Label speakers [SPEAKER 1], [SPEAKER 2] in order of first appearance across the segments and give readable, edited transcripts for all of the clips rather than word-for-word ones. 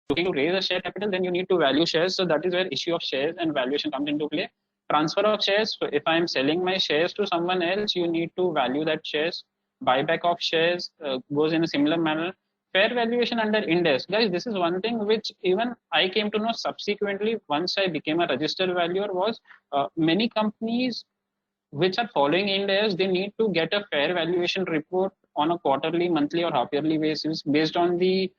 [SPEAKER 1] looking to raise a share capital, then you need to value shares. So that is where issue of shares and valuation comes into play. Transfer of shares, so if I am selling my shares to someone else, you need to value that shares. Buyback of shares goes in a similar manner. Fair valuation under Ind AS. Guys, this is one thing which even I came to know subsequently once I became a registered valuer was many companies which are following Ind AS, they need to get a fair valuation report on a quarterly, monthly, or half-yearly basis based on the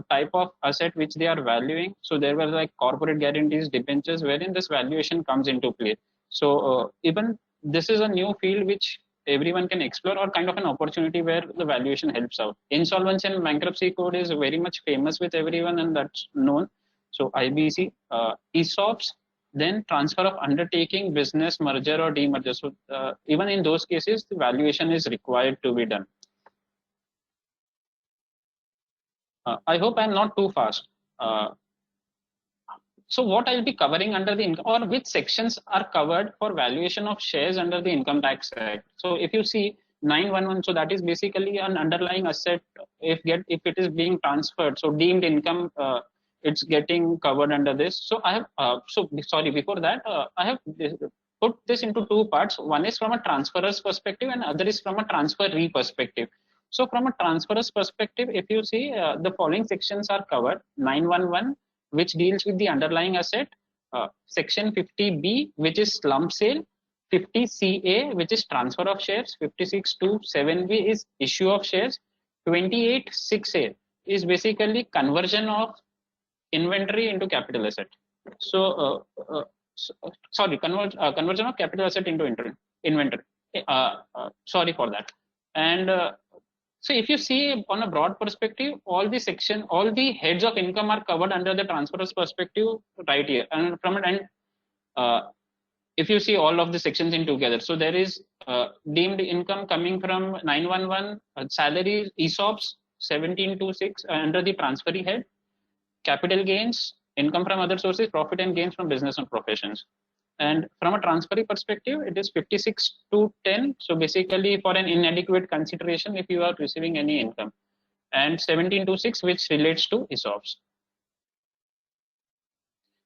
[SPEAKER 1] type of asset which they are valuing. So there were like corporate guarantees, debentures, wherein this valuation comes into play. So even this is a new field which everyone can explore, or kind of an opportunity where the valuation helps out. Insolvency and bankruptcy code is very much famous with everyone, and that's known. So IBC, ESOPs, then transfer of undertaking, business, merger or demerger. So even in those cases, the valuation is required to be done. I hope I'm not too fast. So what I'll be covering under the income, or which sections are covered for valuation of shares under the Income Tax Act. So if you see 911, so that is basically an underlying asset. If it is being transferred, so deemed income, it's getting covered under this. So I have sorry, before that, I have put this into two parts. One is from a transferor's perspective, and other is from a transferee perspective. So from a transferor's perspective, if you see the following sections are covered: 911, which deals with the underlying asset, section 50B, which is slump sale, 50CA, which is transfer of shares, 56.2.7B is issue of shares, 28.6A is basically conversion of inventory into capital asset. So, conversion of capital asset into inventory. Sorry for that. And so if you see on a broad perspective, all the heads of income are covered under the transferor's perspective right here. And from it, and if you see all of the sections in together, so there is deemed income coming from 911, salaries, ESOPs, 1726 under the transferee head, capital gains, income from other sources, profit and gains from business and professions. And from a transferee perspective, it is 56.2.10. So basically for an inadequate consideration if you are receiving any income. And 17.26, which relates to ESOPs.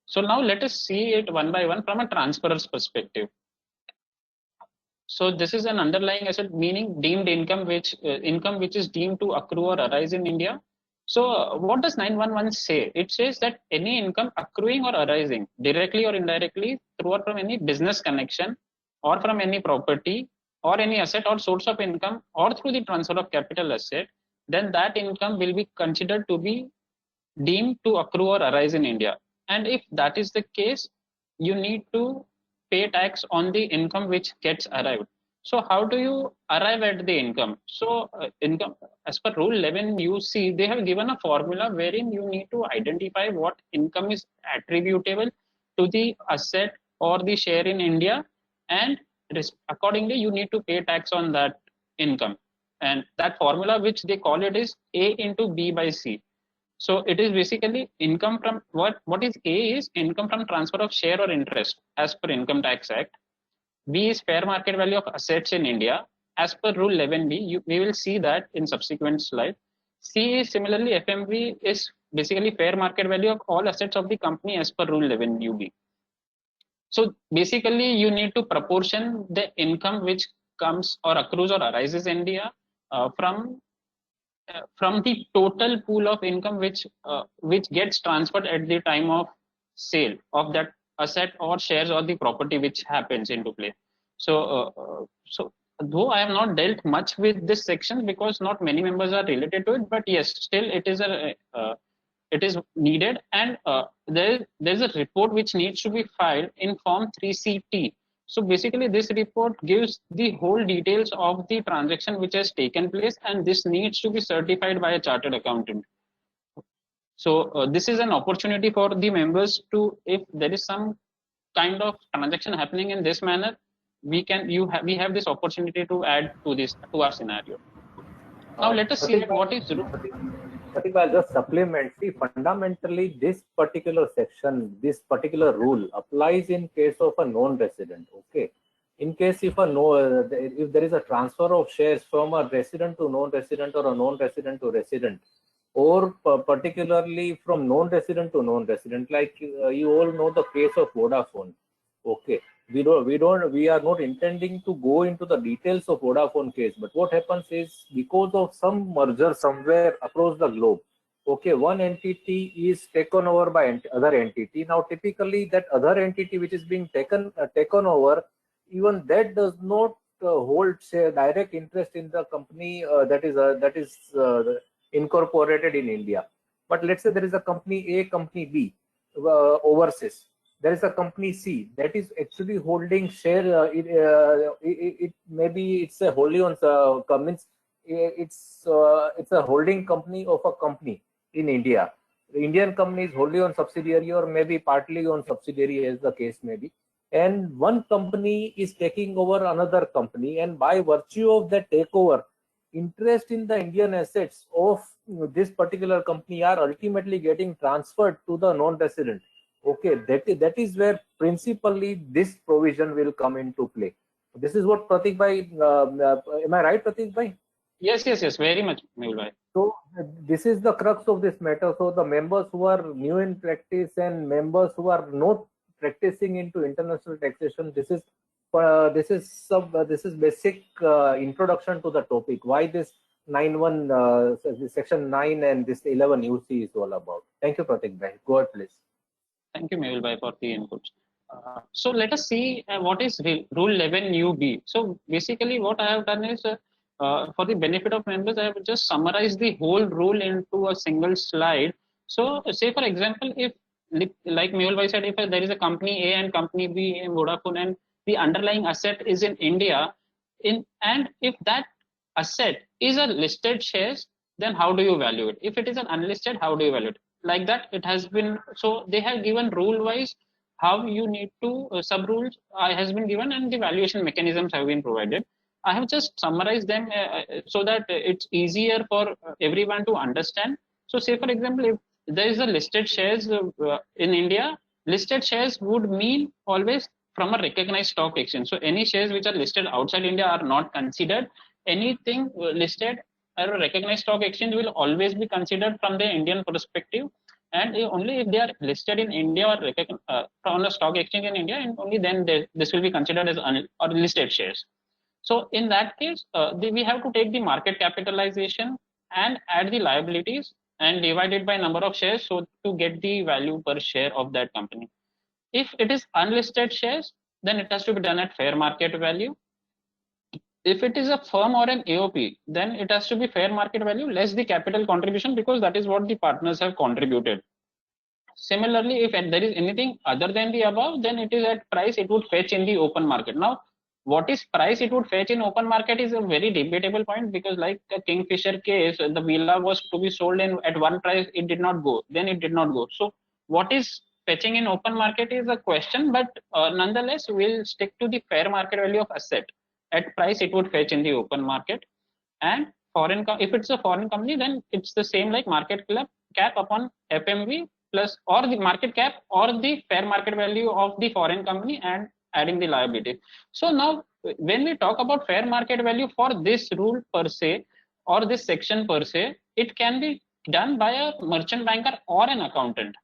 [SPEAKER 1] So now let us see it one by one from a transferor's perspective. So this is an underlying asset, meaning deemed income, which is deemed to accrue or arise in India. So what does 911 say? It says that any income accruing or arising directly or indirectly through or from any business connection or from any property or any asset or source of income or through the transfer of capital asset, then that income will be considered to be deemed to accrue or arise in India. And if that is the case, you need to pay tax on the income which gets arrived. So how do you arrive at the income? So income, as per Rule 11, you see they have given a formula wherein you need to identify what income is attributable to the asset or the share in India, and accordingly you need to pay tax on that income. And that formula, which they call it, is A into B by C. So it is basically income from what is A is income from transfer of share or interest as per Income Tax Act. B is fair market value of assets in India as per Rule 11B. We will see that in subsequent slide. C is similarly FMV is basically fair market value of all assets of the company as per Rule 11UB. So basically you need to proportion the income which comes or accrues or arises in India from the total pool of income which gets transferred at the time of sale of that asset or shares or the property which happens into play. So though I have not dealt much with this section because not many members are related to it, but yes, still it is needed, and there's a report which needs to be filed in Form 3CT. So basically this report gives the whole details of the transaction which has taken place, and this needs to be certified by a chartered accountant. So this is an opportunity for the members to, if there is some kind of transaction happening in this manner, we have this opportunity to add to our scenario. Now let us see what is.
[SPEAKER 2] Pratik, I'll just supplement. See, fundamentally, this particular section, this particular rule applies in case of a non-resident. Okay, in case if there is a transfer of shares from a resident to non-resident or a non-resident to resident, or particularly from non-resident to non-resident. Like you all know the case of Vodafone. Okay, we are not intending to go into the details of Vodafone case, but what happens is because of some merger somewhere across the globe, okay, one entity is taken over by other entity. Now, typically, that other entity which is being taken over, even that does not hold say, direct interest in the company that is incorporated in India. But let's say there is a company A, company B overseas. There is a company C that is actually holding share. It maybe it's a wholly owned means it's a holding company of a company in India. The Indian company is wholly owned subsidiary or maybe partly owned subsidiary, as the case may be. And one company is taking over another company, and by virtue of that takeover, interest in the Indian assets of this particular company are ultimately getting transferred to the non-resident. Okay, that is where principally this provision will come into play. This is what Pratik bhai, am I right, Pratik bhai?
[SPEAKER 1] Yes, very much, Mehul bhai.
[SPEAKER 2] So this is the crux of this matter. So the members who are new in practice and members who are not practicing into international taxation, this is basic introduction to the topic. Why this 9.1 section 9 and this 11 UC is all about. Thank you, Pratik bhai. Go ahead, please.
[SPEAKER 1] Thank you, Mehul bhai, for the inputs. So let us see what is Rule 11 UB. So basically, what I have done is, for the benefit of members, I have just summarized the whole rule into a single slide. So, say for example, if like Mehul bhai said, if there is a company A and company B in Vodafone, and the underlying asset is in India, and if that asset is a listed shares, then how do you value it? If it is an unlisted, how do you value it? Like that, it has been. So they have given rule wise how you need to sub rules has been given, and the valuation mechanisms have been provided. I have just summarized them so that it's easier for everyone to understand. So say for example, if there is a listed shares in India, listed shares would mean always from a recognized stock exchange. So any shares which are listed outside India are not considered. Anything listed or a recognized stock exchange will always be considered from the Indian perspective, and only if they are listed in India or on a stock exchange in India, and only then this will be considered as or listed shares. So in that case, we have to take the market capitalization and add the liabilities and divide it by number of shares, so to get the value per share of that company. If it is unlisted shares, then it has to be done at fair market value. If it is a firm or an AOP, then it has to be fair market value less the capital contribution, because that is what the partners have contributed. Similarly, if there is anything other than the above, then it is at price it would fetch in the open market. Now, what is price it would fetch in open market is a very debatable point, because like the Kingfisher case, the villa was to be sold at one price, it did not go, then it did not go. So what is fetching in open market is a question, but nonetheless, we'll stick to the fair market value of asset. At price it would fetch in the open market. And if it's a foreign company, then it's the same like market cap upon FMV plus or the market cap or the fair market value of the foreign company and adding the liability. So now when we talk about fair market value for this rule per se or this section per se, it can be done by a merchant banker or an accountant.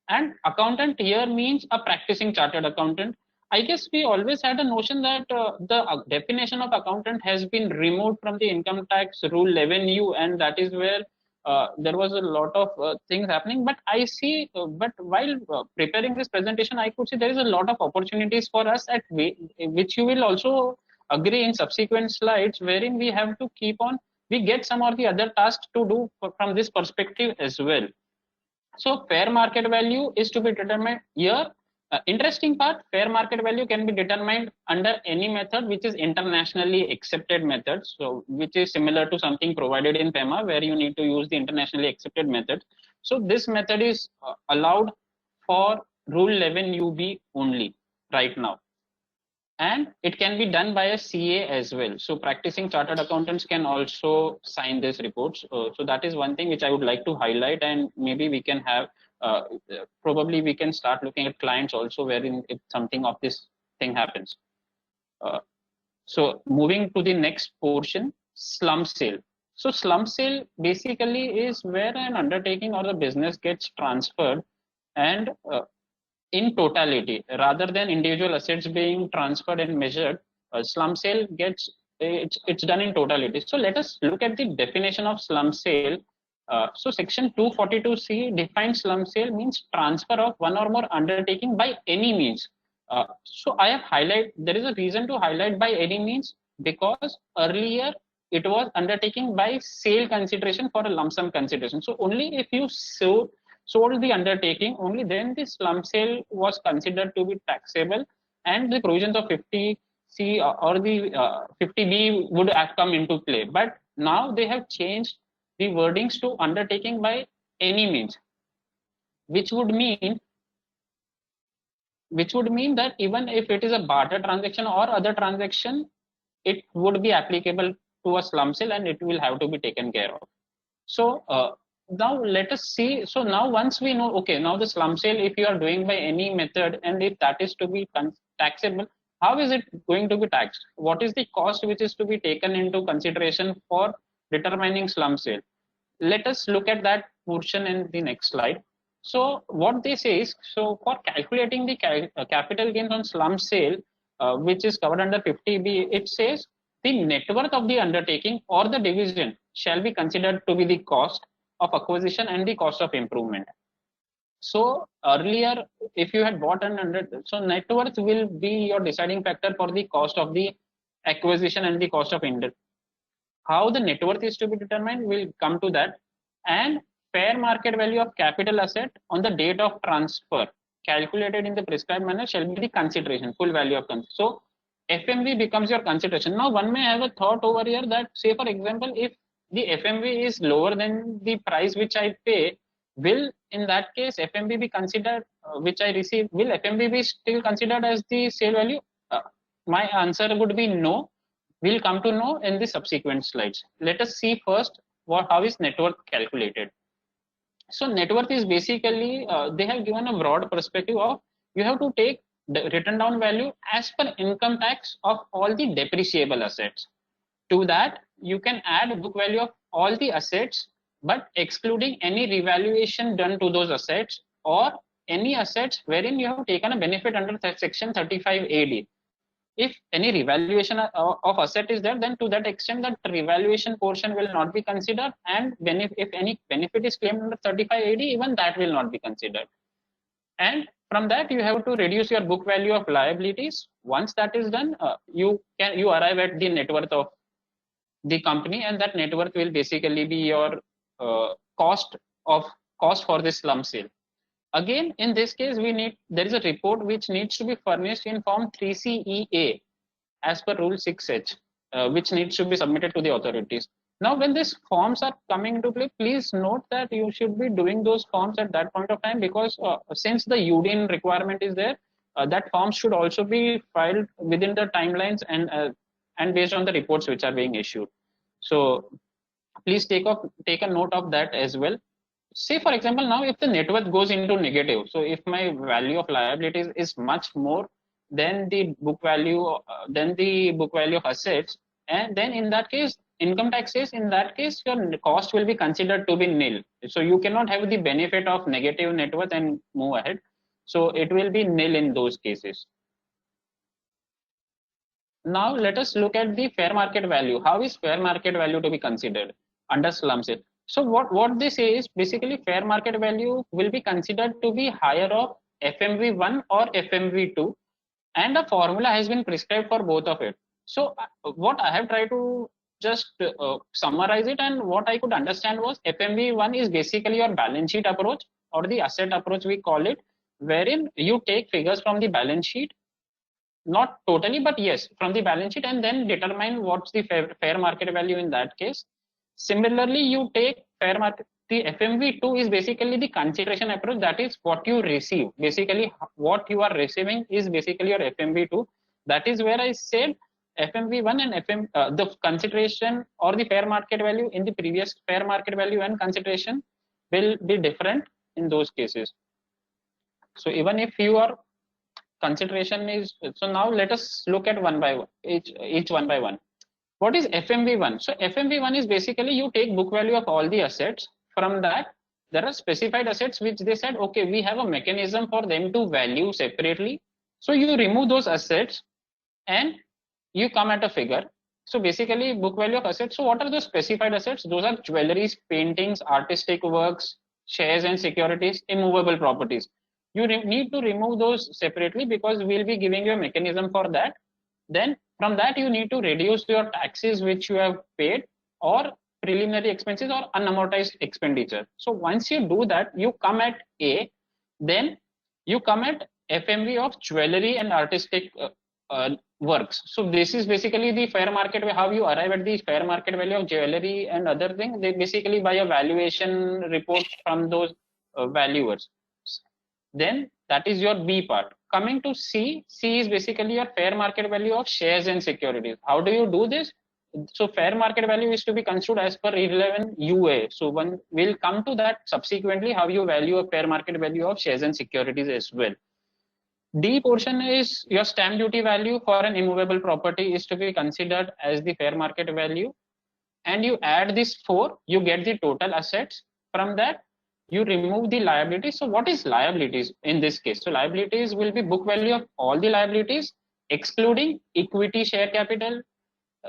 [SPEAKER 1] And accountant here means a practicing chartered accountant. I guess we always had a notion that the definition of accountant has been removed from the income tax rule 11U, and that is where there was a lot of things happening. But I see, but while preparing this presentation, I could see there is a lot of opportunities for us at which you will also agree in subsequent slides, wherein we have to keep on, we get some of the other tasks to do from this perspective as well. So fair market value is to be determined here. Interesting part, fair market value can be determined under any method which is internationally accepted method. So which is similar to something provided in PEMA, where you need to use the internationally accepted method. So this method is allowed for Rule 11 UB only right now. And it can be done by a CA as well. So practicing chartered accountants can also sign these reports. So that is one thing which I would like to highlight, and maybe we can have, probably we can start looking at clients also wherein if something of this thing happens. So moving to the next portion, slump sale. So slump sale basically is where an undertaking or the business gets transferred and in totality rather than individual assets being transferred and measured. Slump sale gets it's done in totality. So let us look at the definition of slump sale. So section 242C defines slump sale means transfer of one or more undertaking by any means. So I have there is a reason to highlight by any means, because earlier it was undertaking by sale consideration for a lump sum consideration. So only if you sold the undertaking, only then the slump sale was considered to be taxable, and the provisions of 50C or the 50B would have come into play. But now they have changed the wordings to undertaking by any means, which would mean that even if it is a barter transaction or other transaction, it would be applicable to a slump sale and it will have to be taken care of. So now let us see. So now once we know, okay, now the slump sale, if you are doing by any method and if that is to be taxable, how is it going to be taxed? What is the cost which is to be taken into consideration for determining slump sale? Let us look at that portion in the next slide. So what they say is, so for calculating the capital gains on slump sale, which is covered under 50B, it says the net worth of the undertaking or the division shall be considered to be the cost of acquisition and the cost of improvement. So earlier, if you had bought so net worth will be your deciding factor for the cost of the acquisition and the cost of how the net worth is to be determined, we'll come to that. And fair market value of capital asset on the date of transfer calculated in the prescribed manner shall be the consideration, full value of consideration. So FMV becomes your consideration. Now one may have a thought over here that, say for example, if the FMV is lower than the price which I pay, will in that case FMV be considered, which I receive, will FMV be still considered as the sale value? My answer would be no. We'll come to know in the subsequent slides. Let us see first how is net worth calculated. So net worth is basically, they have given a broad perspective of, you have to take the written down value as per income tax of all the depreciable assets. To that, you can add book value of all the assets, but excluding any revaluation done to those assets or any assets wherein you have taken a benefit under section 35AD. If any revaluation of asset is there, then to that extent that revaluation portion will not be considered, and if any benefit is claimed under 35AD, even that will not be considered. And from that you have to reduce your book value of liabilities. Once that is done, you arrive at the net worth of the company, and that net worth will basically be your cost for this slump sale. Again, in this case, there is a report which needs to be furnished in form 3CEA as per rule 6H, which needs to be submitted to the authorities. Now, when these forms are coming into play, please note that you should be doing those forms at that point of time, because since the UDIN requirement is there, that forms should also be filed within the timelines and based on the reports which are being issued. So please take a note of that as well. Say for example, now if the net worth goes into negative, so if my value of liabilities is much more than the book value of assets, and then in that case income tax says in that case your cost will be considered to be nil. So you cannot have the benefit of negative net worth and move ahead. So it will be nil in those cases. Now let us look at the fair market value. How is fair market value to be considered under slump sale? So what they say is basically fair market value will be considered to be higher of FMV1 or FMV2, and a formula has been prescribed for both of it. So what I have tried to just summarize it, and what I could understand was FMV1 is basically your balance sheet approach or the asset approach we call it, wherein you take figures from the balance sheet, not totally, but yes, from the balance sheet, and then determine what's the fair market value in that case. Similarly, you take fair market. The FMV2 is basically the consideration approach. That is what you receive. Basically, what you are receiving is basically your FMV2. That is where I said FMV1 and the consideration or the fair market value in the previous fair market value and consideration will be different in those cases. So even if your consideration is, so now let us look at one by one, each one by one. What is FMV1? So FMV1 is basically you take book value of all the assets. From that, there are specified assets which they said, okay, we have a mechanism for them to value separately. So you remove those assets and you come at a figure. So basically book value of assets. So what are those specified assets? Those are jewelries, paintings, artistic works, shares and securities, immovable properties. You need to remove those separately because we'll be giving you a mechanism for that. Then from that you need to reduce your taxes which you have paid or preliminary expenses or unamortized expenditure. So once you do that, you come at A, then you come at FMV of jewelry and artistic works. So this is basically the fair market, how you arrive at the fair market value of jewelry and other things. They basically buy a valuation report from those valuers. Then that is your B part. Coming to C, C is basically your fair market value of shares and securities. How do you do this? So fair market value is to be construed as per 11 UA. So one will come to that subsequently, how you value a fair market value of shares and securities as well. D portion is your stamp duty value for an immovable property is to be considered as the fair market value. And you add this 4, you get the total assets. From that, you remove the liabilities. So what is liabilities in this case? So liabilities will be book value of all the liabilities, excluding equity share capital,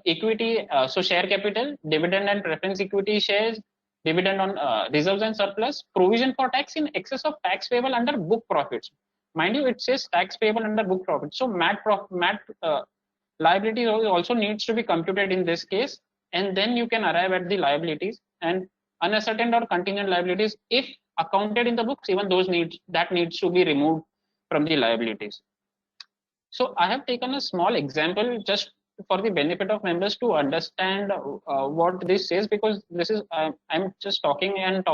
[SPEAKER 1] equity, so share capital, dividend and preference equity shares, dividend on reserves and surplus, provision for tax in excess of tax payable under book profits. Mind you, it says tax payable under book profits. So MAT liability also needs to be computed in this case, and then you can arrive at the liabilities. And unascertained or contingent liabilities, if accounted in the books, even those needs to be removed from the liabilities. So I have taken a small example just for the benefit of members to understand what this says, because this is I'm just talking and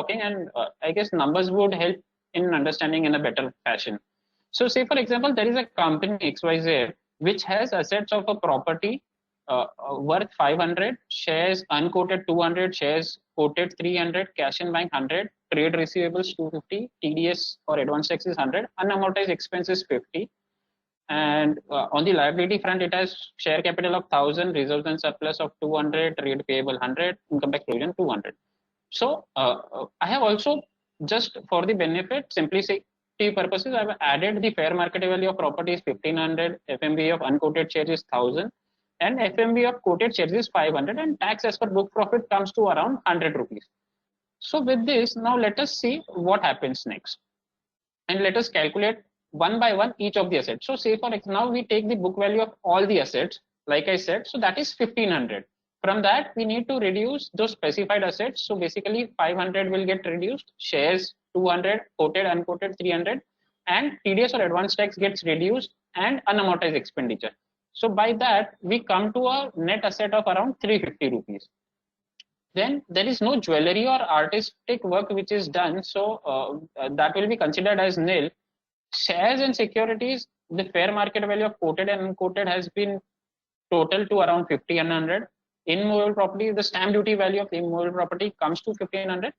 [SPEAKER 1] I guess numbers would help in understanding in a better fashion. So say for example, there is a company XYZ which has assets of a property worth 500, shares unquoted 200, shares quoted 300, cash in bank 100, trade receivables 250, TDS or advance tax is 100, unamortized expenses 50. And on the liability front, it has share capital of 1000, reserves and surplus of 200, trade payable 100, income tax provision 200. So I have also, just for the benefit, simplicity purposes, I have added the fair market value of property is 1500, FMV of unquoted shares is 1000, and FMV of quoted shares is 500, and tax as per book profit comes to around 100 rupees. So with this, now let us see what happens next, and let us calculate one by one each of the assets. So say for example, now we take the book value of all the assets, like I said, so that is 1500. From that, we need to reduce those specified assets. So basically 500 will get reduced, shares 200, quoted, unquoted 300, and TDS or advance tax gets reduced, and unamortized expenditure. So by that, we come to a net asset of around 350 rupees. Then there is no jewelry or artistic work which is done. So that will be considered as nil. Shares and securities, the fair market value of quoted and unquoted has been total to around 50 and 100. Immovable property, the stamp duty value of the immovable property comes to 1500.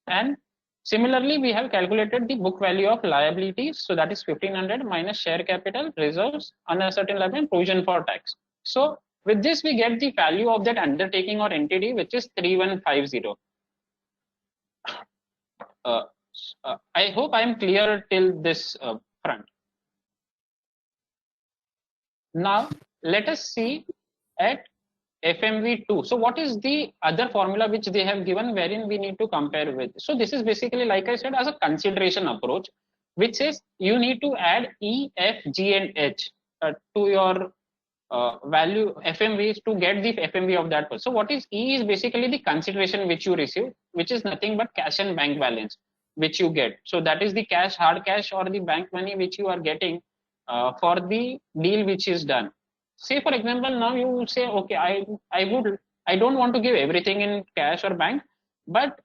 [SPEAKER 1] And similarly, we have calculated the book value of liabilities. So that is 1500 minus share capital, reserves, uncertain liability, and provision for tax. So with this, we get the value of that undertaking or entity, which is 3150. I hope I am clear till this front. Now, let us see at FMV2. So what is the other formula which they have given wherein we need to compare with? So this is basically, like I said, as a consideration approach, which says you need to add E, F, G, and H to your value FMVs to get the FMV of that person. So what is E is basically the consideration which you receive, which is nothing but cash and bank balance which you get. So that is the cash, hard cash, or the bank money which you are getting for the deal which is done. Say for example, now you say, okay, I don't want to give everything in cash or bank, but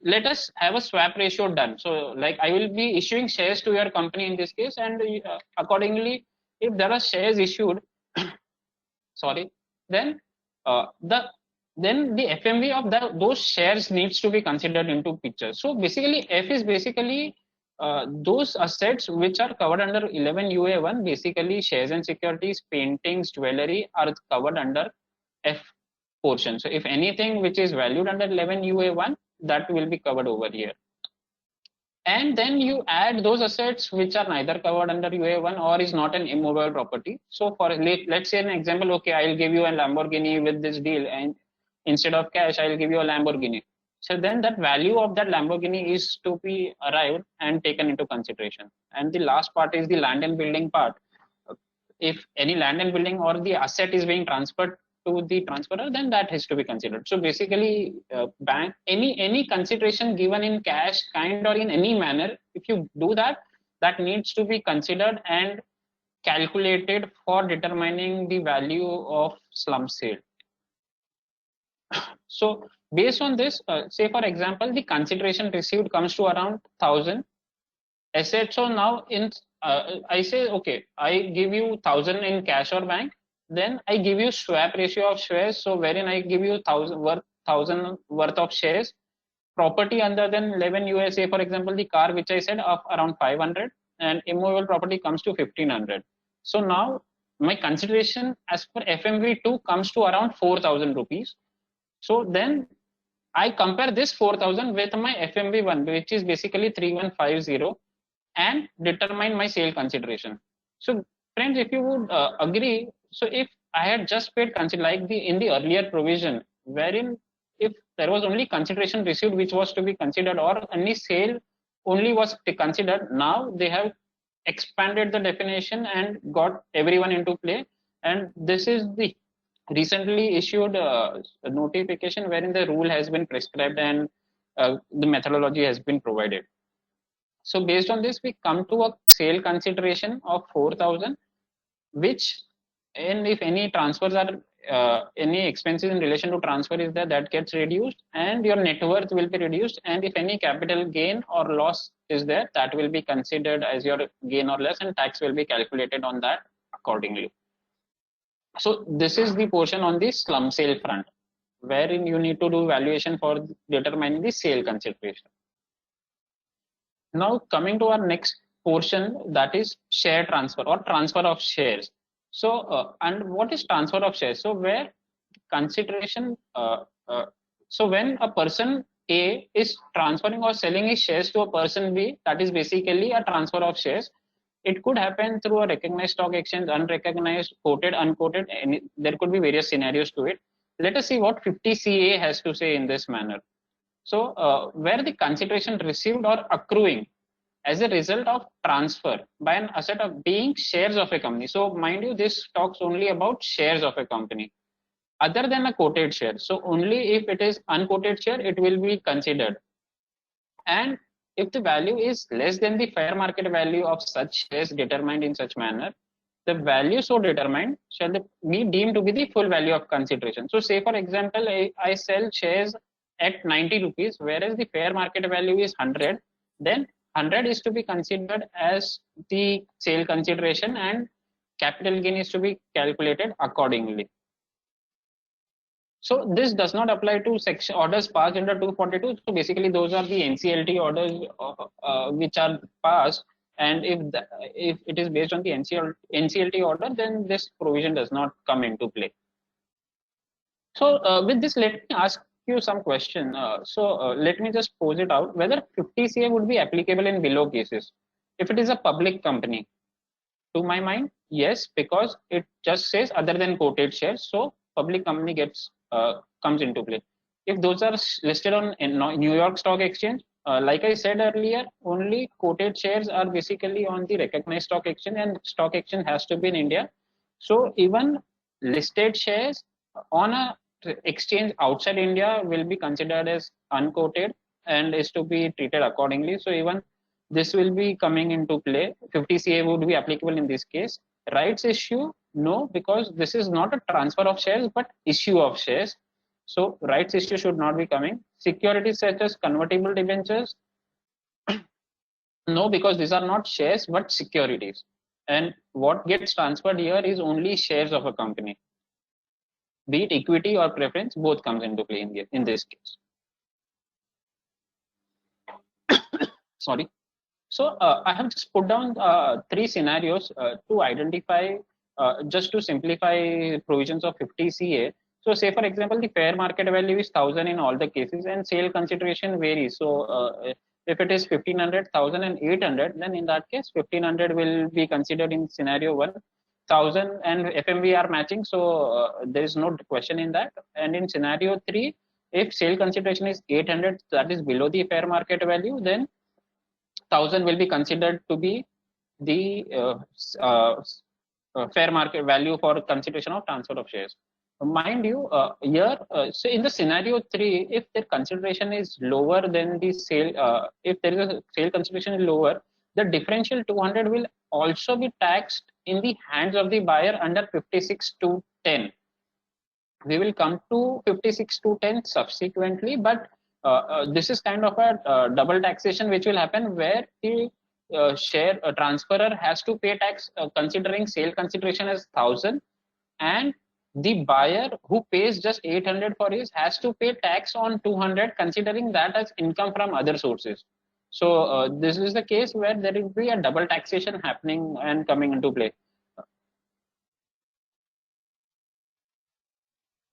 [SPEAKER 1] let us have a swap ratio done. So like I will be issuing shares to your company in this case, and accordingly, if there are shares issued, sorry, then the FMV of those shares needs to be considered into picture. So basically, F is basically those assets which are covered under 11 UA1, basically shares and securities, paintings, jewelry are covered under F portion. So if anything which is valued under 11 UA1, that will be covered over here. And then you add those assets which are neither covered under UA1 or is not an immovable property. So for let's say an example, okay, I'll give you a Lamborghini with this deal, and instead of cash, I'll give you a Lamborghini. So then that value of that Lamborghini is to be arrived and taken into consideration. And the last part is the land and building part. If any land and building or the asset is being transferred to the transferor, then that has to be considered. So basically, bank any consideration given in cash, kind, or in any manner, if you do that, that needs to be considered and calculated for determining the value of slum sale. So based on this, say for example, the consideration received comes to around 1,000 assets. So now in I say, okay, I give you 1,000 in cash or bank, then I give you swap ratio of shares. So wherein I give you 1,000 worth of shares, property other than 11 USA, for example, the car which I said of around 500, and immovable property comes to 1,500. So now my consideration as per FMV2 comes to around 4,000 rupees. So then I compare this 4,000 with my FMV1, which is basically 3,150, and determine my sale consideration. So friends, if you would agree, so if I had just paid like in the earlier provision, wherein if there was only consideration received which was to be considered, or only sale only was considered, now they have expanded the definition and got everyone into play. And this is the recently issued notification wherein the rule has been prescribed and the methodology has been provided. So based on this, we come to a sale consideration of 4,000, which, and if any transfers are any expenses in relation to transfer is there, that gets reduced, and your net worth will be reduced. And if any capital gain or loss is there, that will be considered as your gain or loss, and tax will be calculated on that accordingly. So this is the portion on the slum sale front, wherein you need to do valuation for determining the sale consideration. Now coming to our next portion, that is share transfer or transfer of shares. So and what is transfer of shares? So where consideration, so when a person A is transferring or selling his shares to a person B, that is basically a transfer of shares. It could happen through a recognized stock exchange, unrecognized, quoted, unquoted, and there could be various scenarios to it. Let us see what 50 CA has to say in this manner. So where the consideration received or accruing as a result of transfer by an asset of being shares of a company. So mind you, this talks only about shares of a company other than a quoted share. So only if it is unquoted share, it will be considered. And if the value is less than the fair market value of such shares determined in such manner, the value so determined shall be deemed to be the full value of consideration. So say for example, I sell shares at 90 rupees, whereas the fair market value is 100, then 100 is to be considered as the sale consideration and capital gain is to be calculated accordingly. So this does not apply to section orders passed under 242. So basically those are the NCLT orders which are passed, and if it is based on the NCLT order, then this provision does not come into play. So with this, let me ask you some question. Let me just pose it out, whether 50 CA would be applicable in below cases if it is a public company. To my mind, yes, because it just says other than quoted shares, so public company gets comes into play. If those are listed on New York Stock Exchange, like I said earlier, only quoted shares are basically on the recognized stock exchange, and stock exchange has to be in India. So even listed shares on a exchange outside India will be considered as unquoted and is to be treated accordingly. So even this will be coming into play. 50 CA would be applicable in this case. Rights issue, no, because this is not a transfer of shares but issue of shares. So rights issue should not be coming. Securities such as convertible debentures, no, because these are not shares but securities. And what gets transferred here is only shares of a company. Be it equity or preference, both comes into play in this case. Sorry. So I have just put down 3 scenarios to identify, just to simplify provisions of 50 CA. So say for example, the fair market value is 1000 in all the cases, and sale consideration varies. So if it is 1500, 1000 and 800, then in that case 1500 will be considered in scenario 1. 1000 and FMV are matching, so there is no question in that. And in scenario 3, if sale consideration is 800, that is below the fair market value, then 1000 will be considered to be the fair market value for consideration of transfer of shares. Mind you, here, so in the scenario 3, if the consideration is lower than the sale, if there is a sale consideration is lower, the differential 200 will also be taxed in the hands of the buyer under 56 to 10. We will come to 56 to 10 subsequently, but this is kind of a double taxation which will happen, where the share transferor has to pay tax considering sale consideration as 1000, and the buyer who pays just 800 for his has to pay tax on 200, considering that as income from other sources. So this is the case where there will be a double taxation happening and coming into play.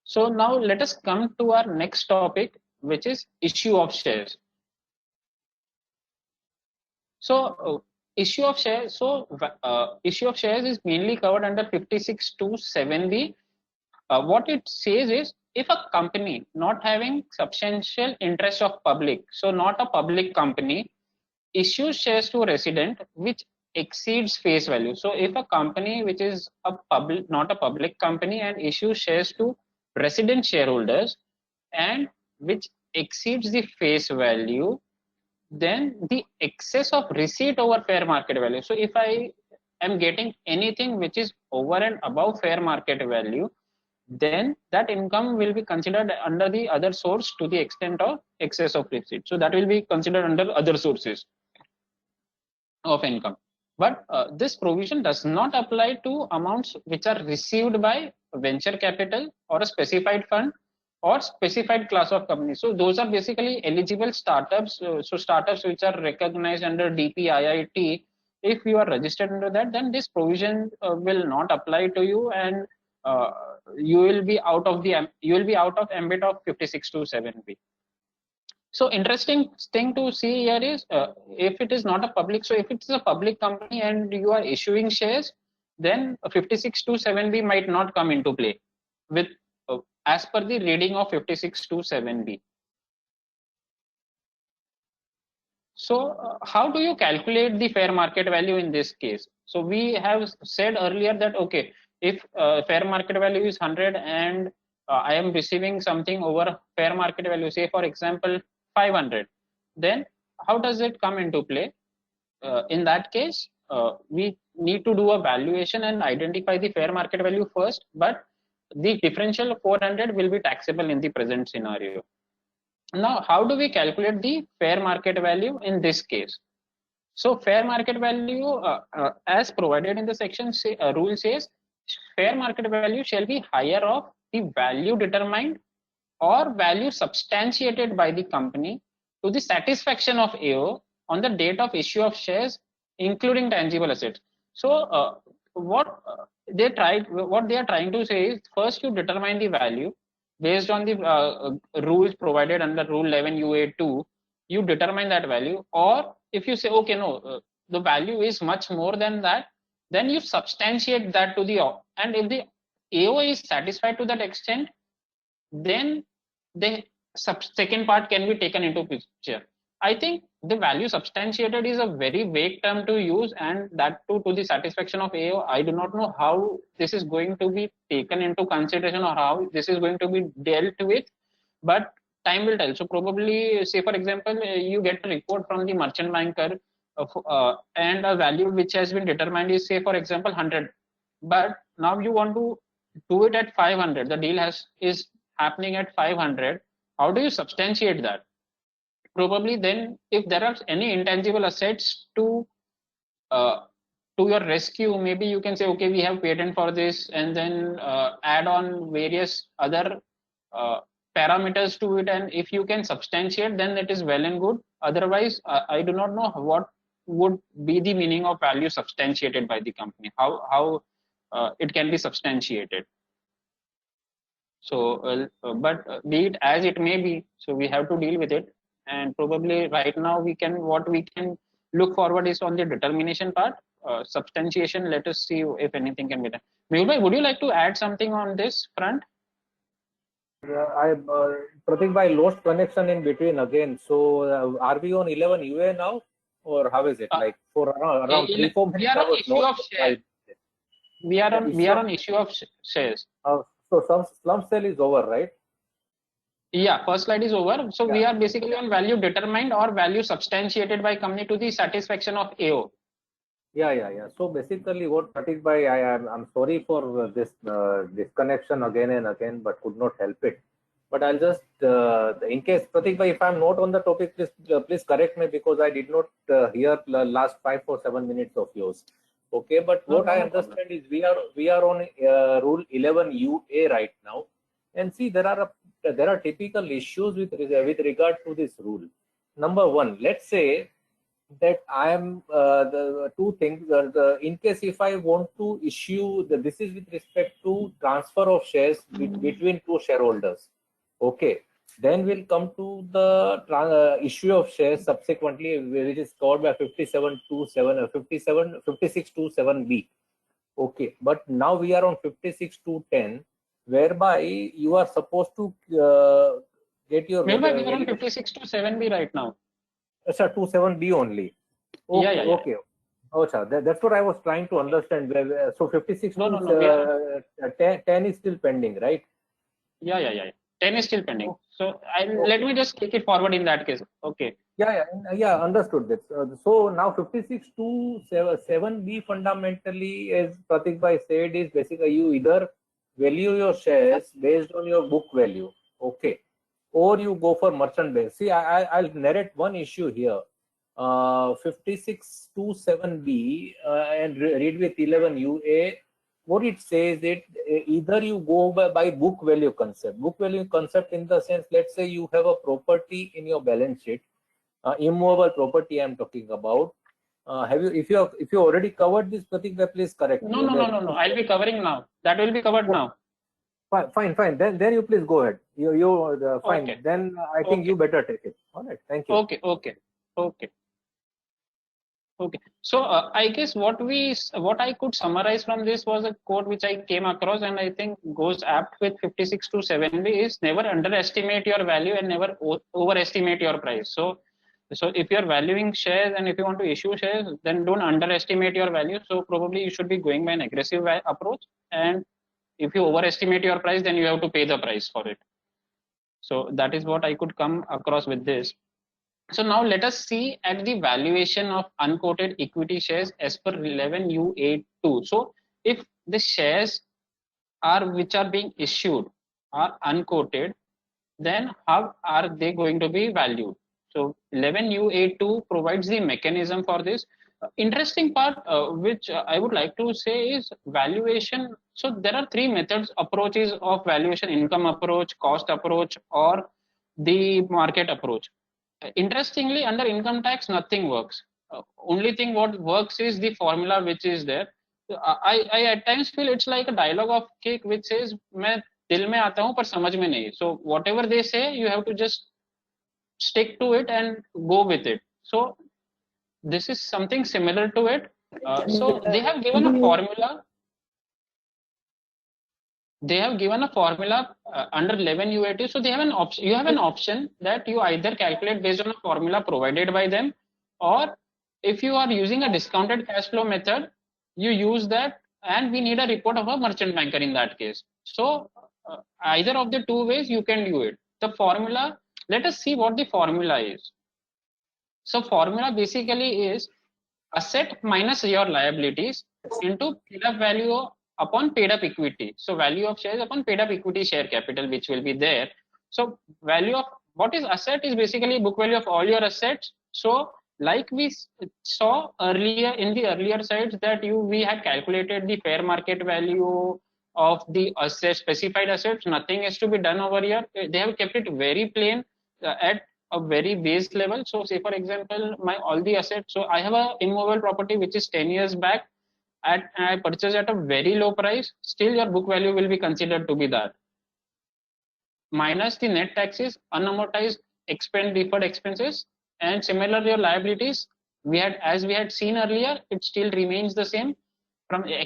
[SPEAKER 1] So now let us come to our next topic, which is issue of shares. So issue of shares. So issue of shares is mainly covered under 56 to 7B. What it says is, if a company not having substantial interest of public, so not a public company, issues shares to resident which exceeds face value. So if a company which is a public, not a public company, and issues shares to resident shareholders and which exceeds the face value, then the excess of receipt over fair market value. So if I am getting anything which is over and above fair market value, then that income will be considered under the other source to the extent of excess of receipt. So that will be considered under other sources of income. But this provision does not apply to amounts which are received by venture capital or a specified fund or specified class of companies. So those are basically eligible startups. So startups which are recognized under DPIIT, if you are registered under that, then this provision will not apply to you, and you will be out of ambit of 56 to 7B. So interesting thing to see here is, if it is not a public, so if it's a public company and you are issuing shares, then 56 to 7B might not come into play with as per the reading of 56 to 7B. So how do you calculate the fair market value in this case? So we have said earlier that, okay, if fair market value is 100 and I am receiving something over fair market value, say for example 500, then how does it come into play? In that case, we need to do a valuation and identify the fair market value first, but the differential of 400 will be taxable in the present scenario. Now, how do we calculate the fair market value in this case? So fair market value, as provided in the section, rule says, fair market value shall be higher of the value determined or value substantiated by the company to the satisfaction of AO on the date of issue of shares, including tangible assets. So what they are trying to say is, first you determine the value based on the rules provided under Rule 11 UA2. You determine that value, or if you say, okay, no, the value is much more than that, then you substantiate that to the, and if the AO is satisfied to that extent, then the second part can be taken into picture. I think the value substantiated is a very vague term to use, and that too to the satisfaction of AO. I do not know how this is going to be taken into consideration or how this is going to be dealt with, but time will tell. So probably, say for example, you get a report from the merchant banker and a value which has been determined is, say for example 100, but now you want to do it at 500. The deal is happening at 500. How do you substantiate that? Probably then, if there are any intangible assets to your rescue, maybe you can say, okay, we have patent for this, and then add on various other parameters to it, and if you can substantiate, then it is well and good. Otherwise, I do not know what would be the meaning of value substantiated by the company, how it can be substantiated. So, but be it as it may be, so we have to deal with it. And probably right now what we can look forward is on the determination part. Substantiation, let us see if anything can be done. Mehul bhai, would you like to add something on this front?
[SPEAKER 2] Pratik bhai lost connection in between again. So are we on 11 UA now, or how is it? Like for around 3-4
[SPEAKER 1] we
[SPEAKER 2] minutes
[SPEAKER 1] are
[SPEAKER 2] I
[SPEAKER 1] on
[SPEAKER 2] was
[SPEAKER 1] issue of
[SPEAKER 2] not.
[SPEAKER 1] shares. We are on issue of shares.
[SPEAKER 2] So some slump sale is over, right?
[SPEAKER 1] Yeah, first slide is over. So we
[SPEAKER 2] Yeah.
[SPEAKER 1] are basically on value determined or value substantiated by company to the satisfaction of AO.
[SPEAKER 2] Yeah. So basically, what Pratik bhai, I'm sorry for this disconnection again and again, but could not help it. But I'll just, in case Pratik bhai, if I'm not on the topic, please correct me, because I did not hear the last 5 or 7 minutes of yours. Okay, but what I understand is we are on rule 11 UA right now, and see there are typical issues with regard to this rule. Number one, let's say that I am the two things. In case if I want to issue, this is with respect to transfer of shares between two shareholders. Okay, then we'll come to the issue of shares subsequently, which is called by 5727 5627B. Okay, but now we are on 56.210, whereby you are supposed to get your
[SPEAKER 1] Maybe we are on 56.7B right now.
[SPEAKER 2] Sir, 27B only. Okay,
[SPEAKER 1] Yeah.
[SPEAKER 2] okay. Oh, sir, that's what I was trying to understand. So 56
[SPEAKER 1] No,
[SPEAKER 2] to 10 is still pending, right?
[SPEAKER 1] Yeah. 10 is still pending. So let me just take it forward in that case. Okay.
[SPEAKER 2] Yeah, understood that. So now 56 to 7B fundamentally, as Pratik bhai said, is basically you either value your shares based on your book value, okay, or you go for merchant base. See, I'll narrate one issue here. 56 to 7B and read with 11 UA. What it says, either you go by book value concept. Book value concept in the sense, let's say you have a property in your balance sheet, immovable property I'm talking about. Have you, if you already covered this, Pratik, please correct me.
[SPEAKER 1] No. I'll be covering now. That will be covered now.
[SPEAKER 2] Fine. Then you please go ahead. Fine.
[SPEAKER 1] Okay.
[SPEAKER 2] Then I think you better take it. All right. Thank you.
[SPEAKER 1] Okay. So I guess what I could summarize from this was a quote which I came across, and I think goes apt with 56 to 7B is never underestimate your value and never overestimate your price. So if you're valuing shares and if you want to issue shares, then don't underestimate your value. So probably you should be going by an aggressive approach. And if you overestimate your price, then you have to pay the price for it. So that is what I could come across with this. So now let us see at the valuation of unquoted equity shares as per 11U82. So if the shares which are being issued are unquoted, then how are they going to be valued? So 11U82 provides the mechanism for this. Interesting part which I would like to say is valuation. So there are three approaches of valuation: income approach, cost approach, or the market approach. Interestingly, under income tax, nothing works. Only thing what works is the formula which is there. I at times feel it's like a dialogue of cake which says, "मैं दिल में आता हूँ पर समझ में नहीं." So whatever they say, you have to just stick to it and go with it. So this is something similar to it. So they have given a formula. They have given a formula under 11U80. So they have an option. You have an option that you either calculate based on a formula provided by them, or if you are using a discounted cash flow method, you use that, and we need a report of a merchant banker in that case. So either of the two ways you can do it. The formula, let us see what the formula is. So formula basically is asset minus your liabilities into paid up value upon paid up equity. So value of shares upon paid up equity share capital, which will be there. So value of what is asset is basically book value of all your assets. So like we saw earlier in the earlier slides that we had calculated the fair market value of the asset, specified assets. Nothing is to be done over here. They have kept it very plain at a very base level. So say for example, my all the assets. So I have a immovable property which is 10 years back, I purchased at a very low price. Still, your book value will be considered to be that. minus the net taxes, unamortized deferred expenses, and similarly your liabilities. As we had seen earlier, it still remains the same.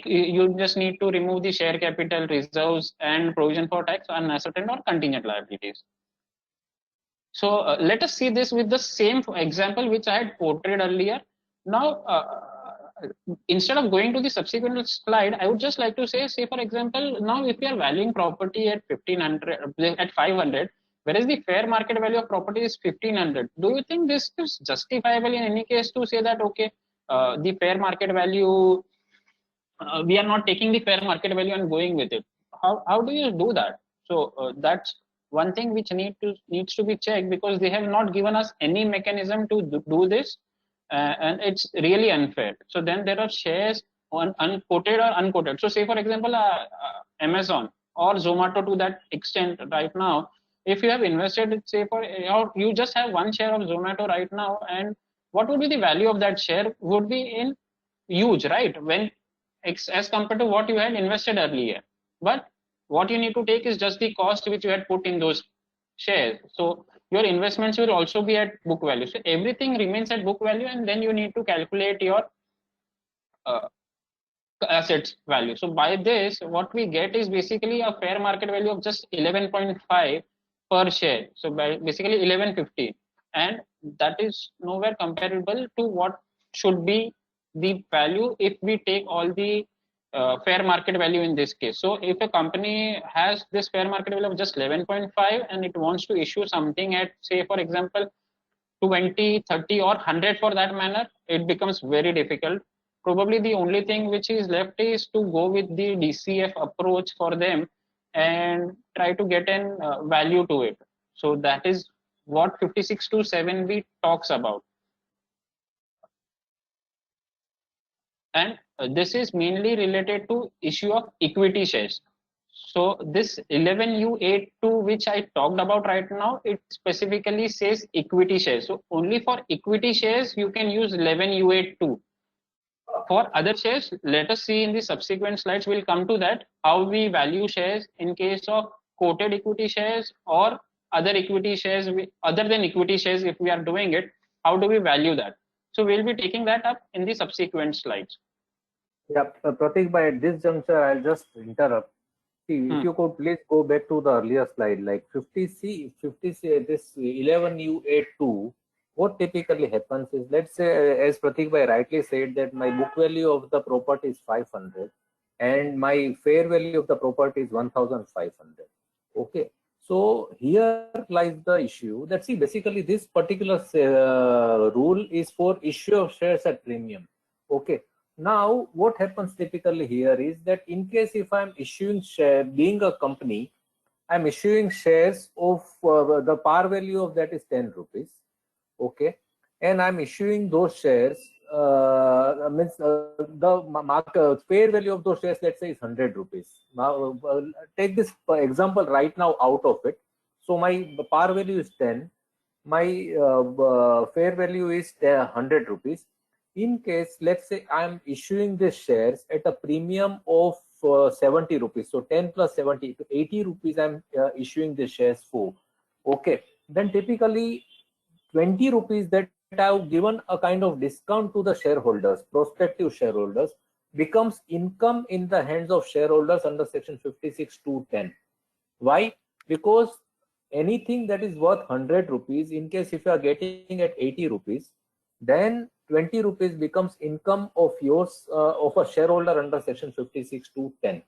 [SPEAKER 1] You just need to remove the share capital, reserves, and provision for tax, unascertained or contingent liabilities. So let us see this with the same example which I had portrayed earlier. Now, instead of going to the subsequent slide, I would just like to say for example, now if we are valuing property at 1500, at 500, whereas the fair market value of property is 1500, do you think this is justifiable in any case to say that, okay, the fair market value, we are not taking the fair market value and going with it? How do you do that? So that's one thing which needs to be checked, because they have not given us any mechanism to do this, and it's really unfair. So then there are shares on unquoted or unquoted. So say for example, Amazon or Zomato, to that extent right now, if you have invested, say for, or you just have one share of Zomato right now, and what would be the value of that share would be in huge, right? When as compared to what you had invested earlier. But what you need to take is just the cost which you had put in those shares. So your investments will also be at book value. So everything remains at book value, and then you need to calculate your uh, assets value. So by this, what we get is basically a fair market value of just 11.5 per share. So by basically 1150, and that is nowhere comparable to what should be the value if we take all the fair market value in this case. So if a company has this fair market value of just 11.5 and it wants to issue something at, say for example, 20, 30 or 100 for that matter, it becomes very difficult. Probably the only thing which is left is to go with the DCF approach for them and try to get an value to it. So that is what 56.2.7b talks about. And this is mainly related to issue of equity shares. So this 11U82 which I talked about right now, it specifically says equity shares. So only for equity shares you can use 11U82. For other shares, let us see in the subsequent slides, we'll come to that, how we value shares in case of quoted equity shares or other equity shares, other than equity shares. If we are doing it, how do we value that? So we'll be taking that up in the subsequent slides.
[SPEAKER 2] Yeah, Pratik, by this juncture, I'll just interrupt. See, if you could please go back to the earlier slide, like 50C, this 11U82, what typically happens is, let's say, as Pratik Bhai rightly said, that my book value of the property is 500 and my fair value of the property is 1500. Okay. So here lies the issue that, see, basically this particular rule is for issue of shares at premium. Okay. Now, what happens typically here is that in case if I'm issuing share, being a company, I'm issuing shares of the par value of that is 10 rupees. Okay. And I'm issuing those shares, means the market fair value of those shares, let's say, is 100 rupees. Now, take this example right now out of it. So my par value is 10. My fair value is 100 rupees. In case, let's say I'm issuing these shares at a premium of 70 rupees. So 10 plus 70, 80 rupees I'm issuing the shares for. Okay. Then typically 20 rupees that I've given a kind of discount to the shareholders, prospective shareholders, becomes income in the hands of shareholders under section 56(2)(10). Why? Because anything that is worth 100 rupees, in case if you are getting at 80 rupees, then 20 rupees becomes income of yours, of a shareholder under section 56(2)(10).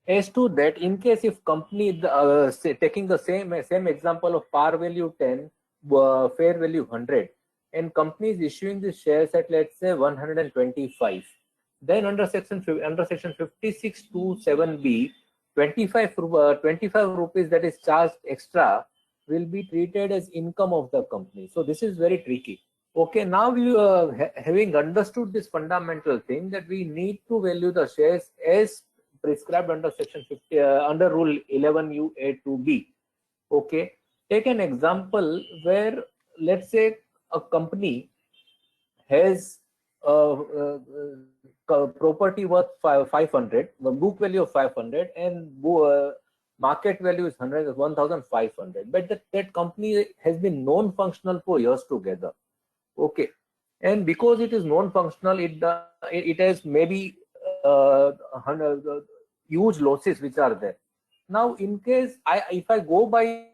[SPEAKER 2] As to that, in case if company, say, taking the same example of par value 10, fair value 100, and company is issuing the shares at, let's say, 125, then under section 56(2)(7b, 25 rupees that is charged extra will be treated as income of the company. So this is very tricky. Okay, now we having understood this fundamental thing, that we need to value the shares as prescribed under section 50 under rule 11(U)(A)(2)(b). Okay, take an example where, let's say, a company has property worth 500, the book value of 500, and market value is 1,500, but that company has been non-functional for years together. Okay, and because it is non-functional, it has maybe huge losses which are there. Now, in case if I go by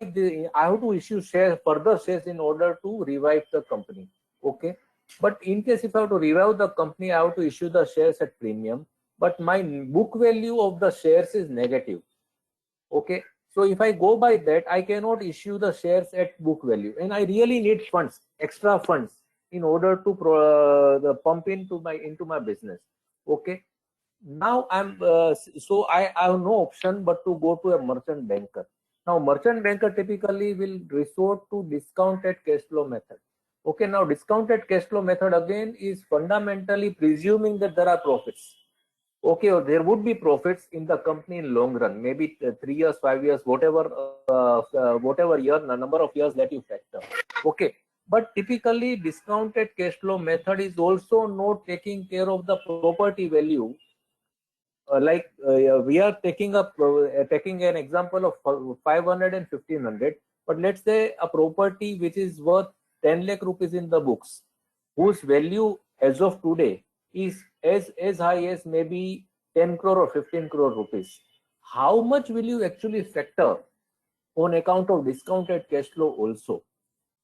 [SPEAKER 2] I have to issue further shares in order to revive the company. Okay, but in case if I have to revive the company, I have to issue the shares at premium, but my book value of the shares is negative. Okay, so if I go by that, I cannot issue the shares at book value, and I really need funds, extra funds, in order to pump into my business. Okay, now I have no option but to go to a merchant banker. Now merchant banker typically will resort to discounted cash flow method. Okay, now discounted cash flow method again is fundamentally presuming that there are profits. Okay, or there would be profits in the company in long run, maybe 3 years, 5 years, whatever year, number of years that you factor. Okay, but typically discounted cash flow method is also not taking care of the property value. We are taking an example of 500 and 1500, but let's say a property which is worth 10 lakh rupees in the books, whose value as of today is as high as maybe 10 crore or 15 crore rupees. How much will you actually factor on account of discounted cash flow also?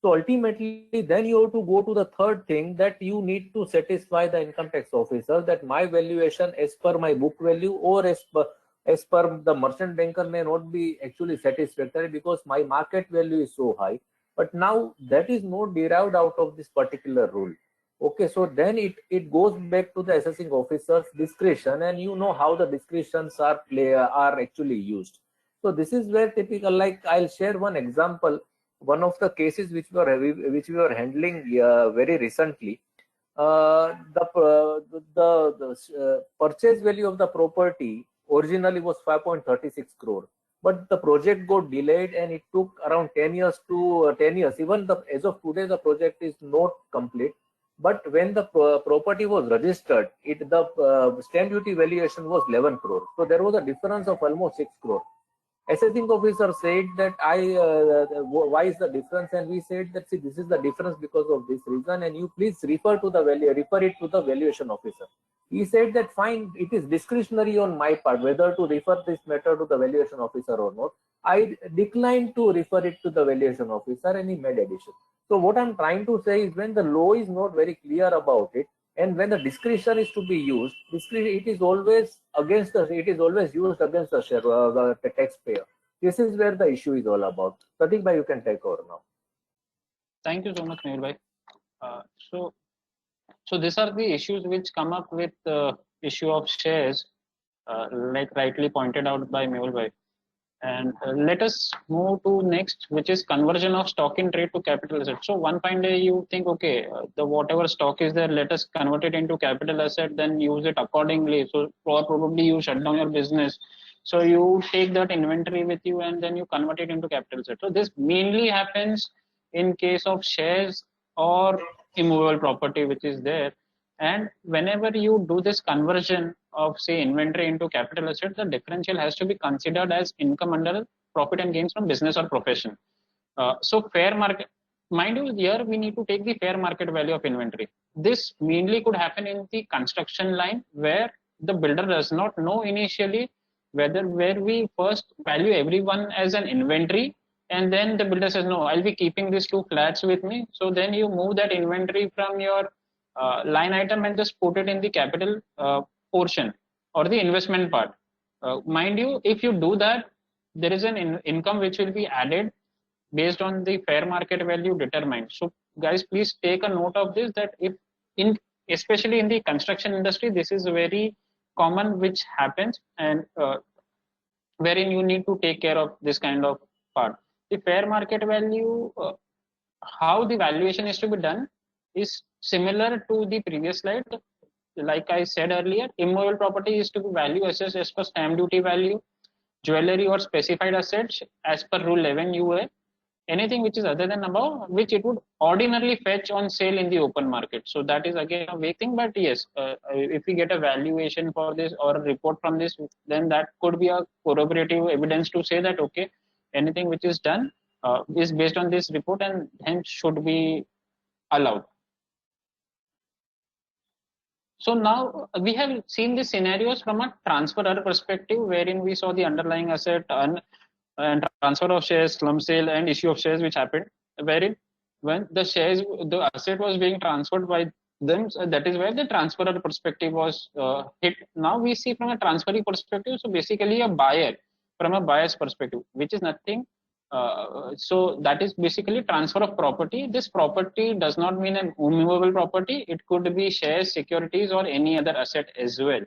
[SPEAKER 2] So ultimately, then you have to go to the third thing, that you need to satisfy the income tax officer that my valuation as per my book value or as per the merchant banker may not be actually satisfactory because my market value is so high. But now that is not derived out of this particular rule. Okay, so then it goes back to the assessing officer's discretion, and you know how the discretions are actually used. So this is where typical, like I'll share one example. One of the cases which we were handling very recently, the purchase value of the property originally was 5.36 crore, but the project got delayed and it took around 10 years to 10 years. Even as of today, the project is not complete. But when the property was registered, the stamp duty valuation was 11 crore. So there was a difference of almost 6 crore. Assessing officer said that why is the difference, and we said that, see, this is the difference because of this reason, and you please refer it to the valuation officer. He said that fine, it is discretionary on my part whether to refer this matter to the valuation officer or not. I declined to refer it to the valuation officer, and he made addition. So what I'm trying to say is, when the law is not very clear about it, and when the discretion is to be used, it is always used against the taxpayer. This is where the issue is all about. Pratik bhai, you can take over now.
[SPEAKER 1] Thank you so much, Mehul bhai. So these are the issues which come up with the issue of shares, like rightly pointed out by Mehul bhai. And let us move to next, which is conversion of stock in trade to capital asset. So one fine day you think, okay, the whatever stock is there, let us convert it into capital asset, then use it accordingly. So probably you shut down your business. So you take that inventory with you and then you convert it into capital asset. So this mainly happens in case of shares or immovable property which is there. And whenever you do this conversion of, say, inventory into capital asset, the differential has to be considered as income under profit and gains from business or profession. So fair market, mind you, here we need to take the fair market value of inventory. This mainly could happen in the construction line, where the builder does not know initially where we first value everyone as an inventory, and then the builder says, no, I'll be keeping these 2 flats with me. So then you move that inventory from your line item and just put it in the capital portion or the investment part. Mind you, if you do that, there is an income which will be added based on the fair market value determined. So guys, please take a note of this, that especially in the construction industry, this is very common which happens, and wherein you need to take care of this kind of part. The fair market value, how the valuation is to be done is similar to the previous slide. Like I said earlier, immovable property is to be value assessed as per stamp duty value, jewelry or specified assets as per rule 11 UA, anything which is other than above, which it would ordinarily fetch on sale in the open market. So that is again a vague thing, but yes, if we get a valuation for this or a report from this, then that could be a corroborative evidence to say that, okay, anything which is done is based on this report and hence should be allowed. So now we have seen the scenarios from a transferor perspective, wherein we saw the underlying asset and transfer of shares, slump sale, and issue of shares which happened, wherein when the asset was being transferred by them, so that is where the transferor perspective was hit. Now we see from a transferee perspective, so basically a buyer, from a buyer's perspective, which is nothing. So that is basically transfer of property. This property does not mean an immovable property. It could be shares, securities, or any other asset as well.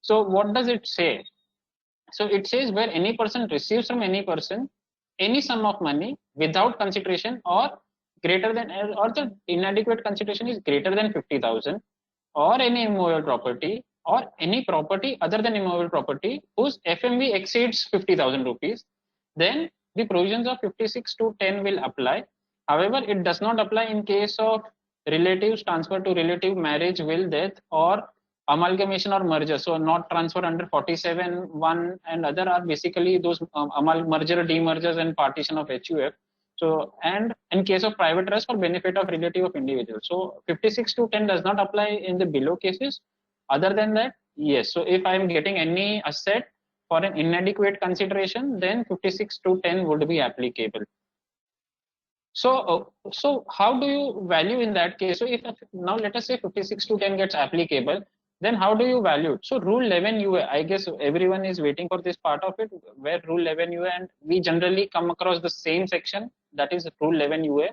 [SPEAKER 1] So what does it say? So it says where any person receives from any person any sum of money without consideration or greater than, or the inadequate consideration is greater than 50,000, or any immovable property or any property other than immovable property whose FMV exceeds 50,000 rupees, then the provisions of 56(2)(10) will apply. However, it does not apply in case of relatives transfer to relative, marriage, will, death, or amalgamation or merger. So not transfer under 47(1) and other are basically those merger, demergers, and partition of HUF. So, and in case of private trust for benefit of relative of individual. So 56(2)(10) does not apply in the below cases. Other than that, yes. So if I am getting any asset for an inadequate consideration, then 56(2)(10) would be applicable. So, so how do you value in that case? So if now let us say 56(2)(10) gets applicable, then how do you value it? So Rule 11 UA, I guess everyone is waiting for this part of it, where Rule 11 UA, and we generally come across the same section, that is Rule 11 UA.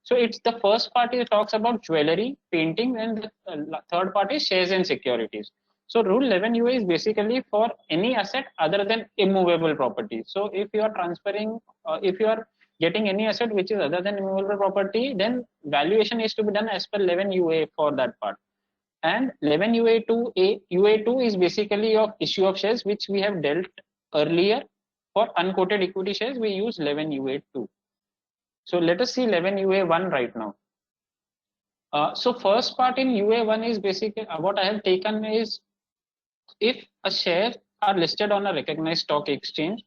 [SPEAKER 1] So it's the first part, it talks about jewelry, painting, and the third part is shares and securities. So Rule 11 UA is basically for any asset other than immovable property. So if you are transferring, if you are getting any asset which is other than immovable property, then valuation is to be done as per 11 UA for that part. And 11 UA2 UA2 is basically of issue of shares, which we have dealt earlier. For unquoted equity shares, we use 11 UA2. So let us see 11 UA1 right now. So first part in UA1 is basically what I have taken is, if a share are listed on a recognized stock exchange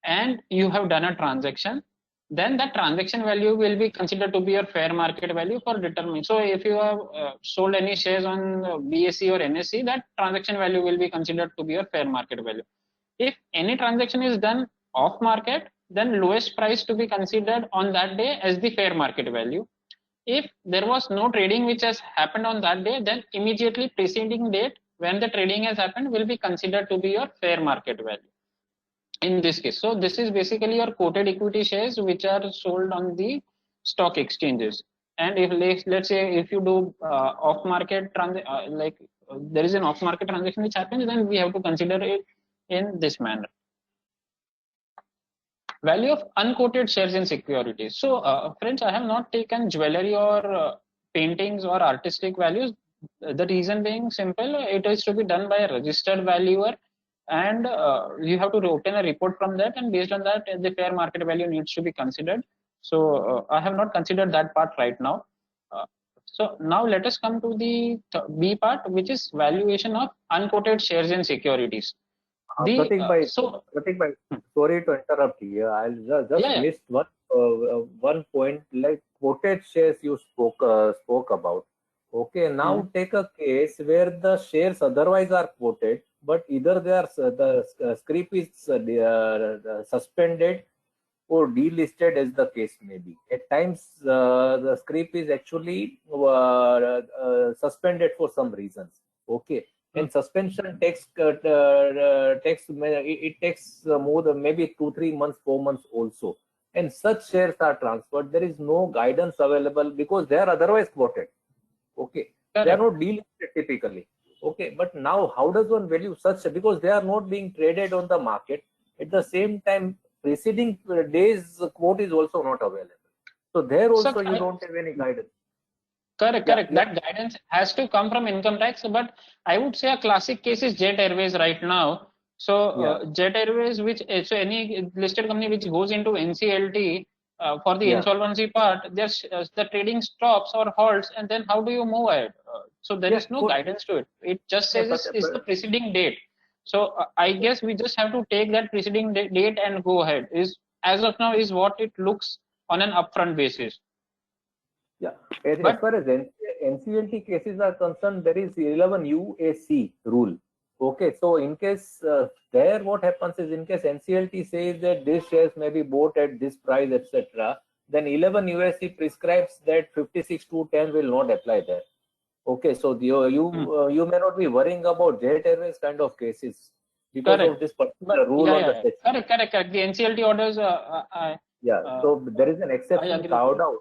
[SPEAKER 1] and you have done a transaction, then that transaction value will be considered to be your fair market value for determining. So if you have sold any shares on BSE or NSE, that transaction value will be considered to be your fair market value. If any transaction is done off market, then lowest price to be considered on that day as the fair market value. If there was no trading which has happened on that day, then immediately preceding date when the trading has happened will be considered to be your fair market value in this case. So this is basically your quoted equity shares which are sold on the stock exchanges. And if let's say if you do off market there is an off market transaction which happens, then we have to consider it in this manner. Value of unquoted shares in securities. So friends, I have not taken jewelry or paintings or artistic values. The reason being simple, it is to be done by a registered valuer, and you have to obtain a report from that, and based on that the fair market value needs to be considered. So I have not considered that part right now. So now let us come to the B part, which is valuation of unquoted shares in securities.
[SPEAKER 2] Pratik bhai, sorry to interrupt here. I'll just missed one point, like quoted shares you spoke about. Okay, now take a case where the shares otherwise are quoted, but either they are the scrip is suspended or delisted, as the case may be. At times, the scrip is actually suspended for some reasons. Okay. And suspension takes more than maybe 2-3 months, 4 months also. And such shares are transferred. There is no guidance available because they are otherwise quoted. Okay, correct. They are not delisted typically. Okay, but now how does one value such? Because they are not being traded on the market. At the same time, preceding days quote is also not available. So there also you don't have any guidance.
[SPEAKER 1] Correct. That guidance has to come from income tax, but I would say a classic case is Jet Airways right now. So Jet Airways, which so any listed company which goes into NCLT, for the
[SPEAKER 2] Yeah.
[SPEAKER 1] insolvency part, there's the trading stops or halts, and then how do you move ahead? So there
[SPEAKER 2] Yeah,
[SPEAKER 1] is no
[SPEAKER 2] for-
[SPEAKER 1] guidance to it. It just
[SPEAKER 2] Yeah,
[SPEAKER 1] says
[SPEAKER 2] but-
[SPEAKER 1] is the preceding date. So I guess we just have to take that preceding date and go ahead. Is as of now is what it looks on an upfront basis.
[SPEAKER 2] Yeah, as
[SPEAKER 1] But
[SPEAKER 2] far as NCLT cases are concerned, there is 11 UAC rule. Okay, so in case there, what happens is in case NCLT says that this shares may be bought at this price, etc., then 11 UAC prescribes that 56(2)(10) will not apply there. Okay, so you may not be worrying about Jet Airways kind of cases because
[SPEAKER 1] correct.
[SPEAKER 2] of this particular
[SPEAKER 1] But
[SPEAKER 2] rule
[SPEAKER 1] yeah,
[SPEAKER 2] on the
[SPEAKER 1] yeah,
[SPEAKER 2] section.
[SPEAKER 1] correct. The NCLT orders,
[SPEAKER 2] Yeah,
[SPEAKER 1] uh,
[SPEAKER 2] so there is an
[SPEAKER 1] I
[SPEAKER 2] exception
[SPEAKER 1] agree.
[SPEAKER 2] carved out.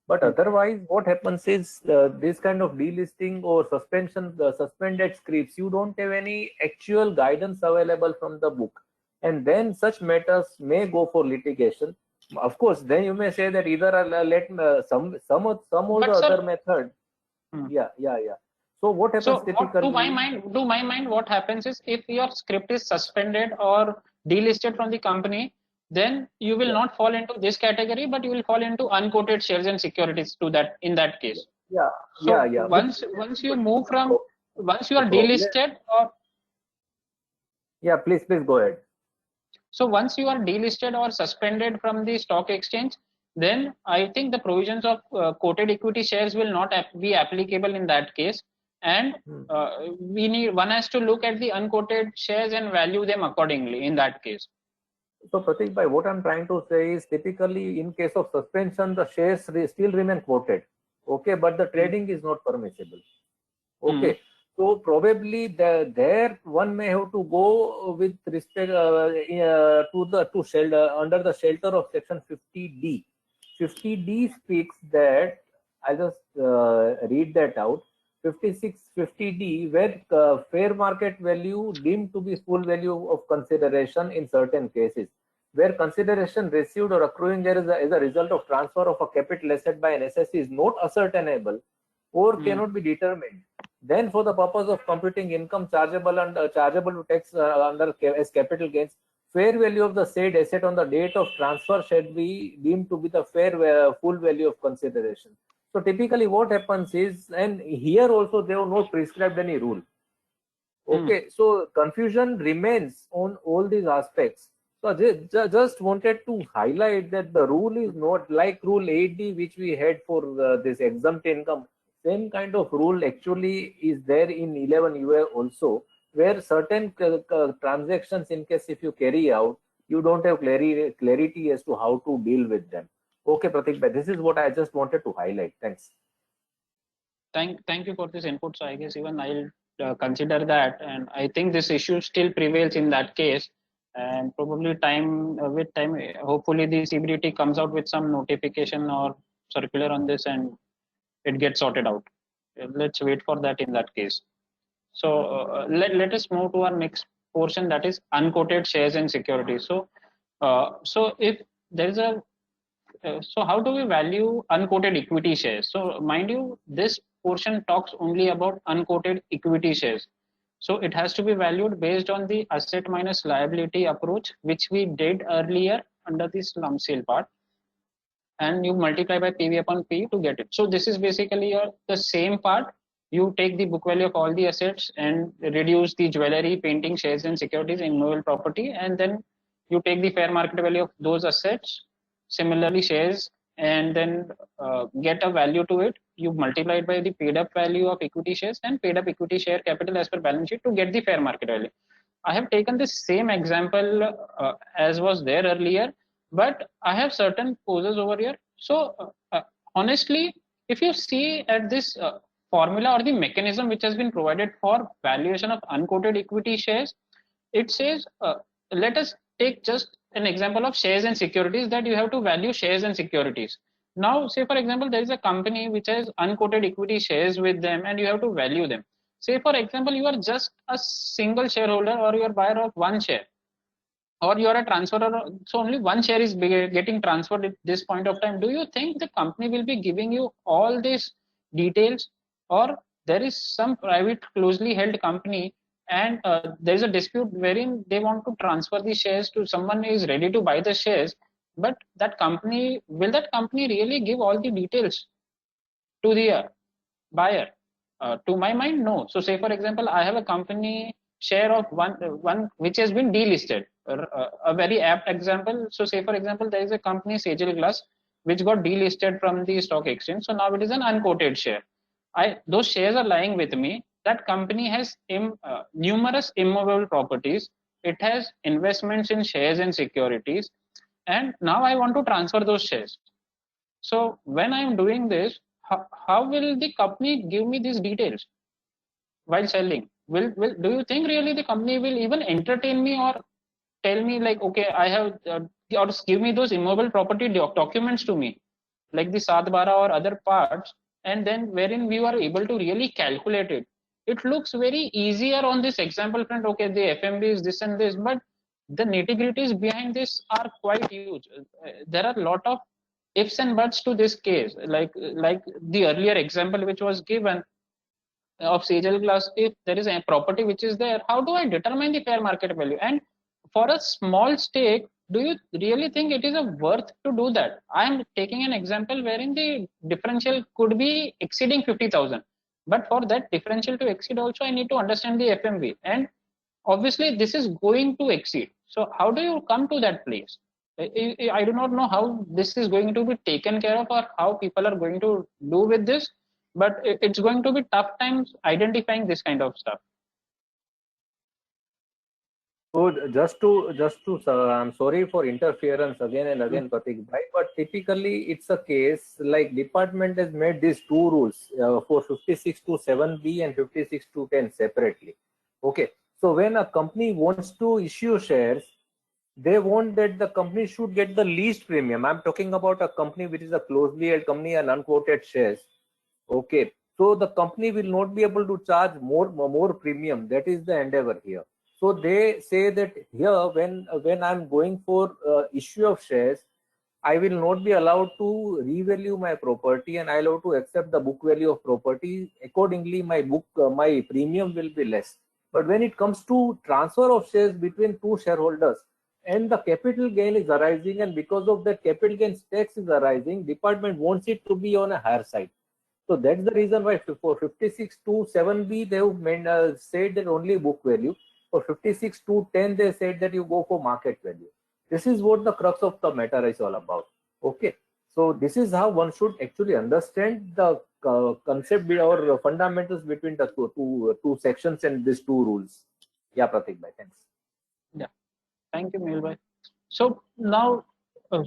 [SPEAKER 2] But
[SPEAKER 1] Hmm.
[SPEAKER 2] otherwise, what happens is this kind of delisting or suspension, suspended scripts, you don't have any actual guidance available from the book. And then such matters may go for litigation. Of course, then you may say that either let some or the
[SPEAKER 1] But sir,
[SPEAKER 2] other method.
[SPEAKER 1] hmm.
[SPEAKER 2] Yeah. So what happens
[SPEAKER 1] So what
[SPEAKER 2] typically?
[SPEAKER 1] to my mind, what happens is if your script is suspended or delisted from the company, then you will
[SPEAKER 2] Yeah,
[SPEAKER 1] not fall into this category, but you will fall into unquoted shares and securities to that in that case.
[SPEAKER 2] yeah,
[SPEAKER 1] So
[SPEAKER 2] yeah.
[SPEAKER 1] once you move from once you
[SPEAKER 2] The
[SPEAKER 1] are
[SPEAKER 2] problem.
[SPEAKER 1] delisted or
[SPEAKER 2] Yeah, please go ahead.
[SPEAKER 1] so once you are delisted or suspended from the stock exchange, then I think the provisions of quoted equity shares will not be applicable in that case. And
[SPEAKER 2] Hmm.
[SPEAKER 1] one has to look at the unquoted shares and value them accordingly in that case.
[SPEAKER 2] So Pratik bhai, what I'm trying to say is typically in case of suspension, the shares still remain quoted. Okay, but the trading is not permissible.
[SPEAKER 1] Mm.
[SPEAKER 2] Okay, so probably there one may have to go with respect to shelter under the shelter of section 50D. 50D speaks that I just read that out. 5650D, where fair market value deemed to be full value of consideration in certain cases, where consideration received or accruing there is a result of transfer of a capital asset by an SSC is not ascertainable or cannot be determined, then for the purpose of computing income chargeable and chargeable to tax as capital gains, fair value of the said asset on the date of transfer should be deemed to be the full value of consideration. So typically what happens is, and here also they have not prescribed any rule. Okay, so confusion remains on all these aspects. So I just wanted to highlight that the rule is not like rule 8D which we had for this exempt income. Same kind of rule actually is there in 11 UA also, where certain transactions, in case if you carry out, you don't have clarity as to how to deal with them. Okay, Pratik, but this is what I just wanted to highlight. Thanks.
[SPEAKER 1] Thank you for this input. So I guess even I'll consider that, and I think this issue still prevails in that case. And probably with time, hopefully the CBDT comes out with some notification or circular on this, and it gets sorted out. Let's wait for that in that case. So let us move to our next portion, that is unquoted shares and securities. So if there is a so how do we value unquoted equity shares? So mind you, this portion talks only about unquoted equity shares. So it has to be valued based on the asset minus liability approach, which we did earlier under the slump sale part, and you multiply by PV upon P to get it. So this is basically the same part. You take the book value of all the assets and reduce the jewelry, painting, shares and securities in immovable property, and then you take the fair market value of those assets, similarly shares, and then get a value to it. You multiply it by the paid up value of equity shares and paid up equity share capital as per balance sheet to get the fair market value. I have taken the same example as was there earlier, but I have certain poses over here. So honestly, if you see at this formula or the mechanism which has been provided for valuation of unquoted equity shares, it says, let us take just an example of shares and securities, that you have to value shares and securities. Now, say for example, there is a company which has unquoted equity shares with them and you have to value them. Say for example, you are just a single shareholder or you are buyer of one share, or you are a transferor, so only one share is getting transferred at this point of time. Do you think the company will be giving you all these details, or there is some private closely held company and there is a dispute wherein they want to transfer the shares to someone who is ready to buy the shares, but will that company really give all the details to the buyer? To my mind, no. So say for example, I have a company share of one which has been delisted. A very apt example. So say for example, there is a company Sagil Glass which got delisted from the stock exchange. So now it is an unquoted share. Those shares are lying with me. That company has numerous immovable properties. It has investments in shares and securities, and now I want to transfer those shares. So when I am doing this, how will the company give me these details while selling? Will do you think really the company will even entertain me or tell me like, okay, I have or give me those immobile property documents to me, like the Sadbara or other parts, and then wherein we are able to really calculate it. It looks very easier on this example front. Okay, the FMB is this and this, but the nitty-gritties behind this are quite huge. There are a lot of ifs and buts to this case, like the earlier example which was given of Sagil Glass. If there is a property which is there, how do I determine the fair market value? And for a small stake, do you really think it is a worth to do that? I am taking an example wherein the differential could be exceeding 50,000, but for that differential to exceed also I need to understand the FMV, and obviously this is going to exceed. So how do you come to that place? I do not know how this is going to be taken care of or how people are going to do with this, but it's going to be tough times identifying this kind of stuff.
[SPEAKER 2] So I'm sorry for interference again and again, Pratik bhai, but typically it's a case like department has made these two rules for 56 to 7B and 56 to 10 separately. Okay, so when a company wants to issue shares, they want that the company should get the least premium. I'm talking about a company which is a closely held company and unquoted shares. Okay, so the company will not be able to charge more premium. That is the endeavor here. So they say that here when I'm going for issue of shares, I will not be allowed to revalue my property, and I allowed to accept the book value of property. Accordingly, my premium will be less. But when it comes to transfer of shares between two shareholders, and the capital gain is arising, and because of that capital gains tax is arising, department wants it to be on a higher side. So that's the reason why for 56 to 7B they have said that only book value. For 56 to 10 they said that you go for market value. This is what the crux of the matter is all about. Okay, so this is how one should actually understand the concept or fundamentals between the two sections and these two rules. Yeah, Pratik bhai, thanks.
[SPEAKER 1] Yeah, thank you, Mehul. So now,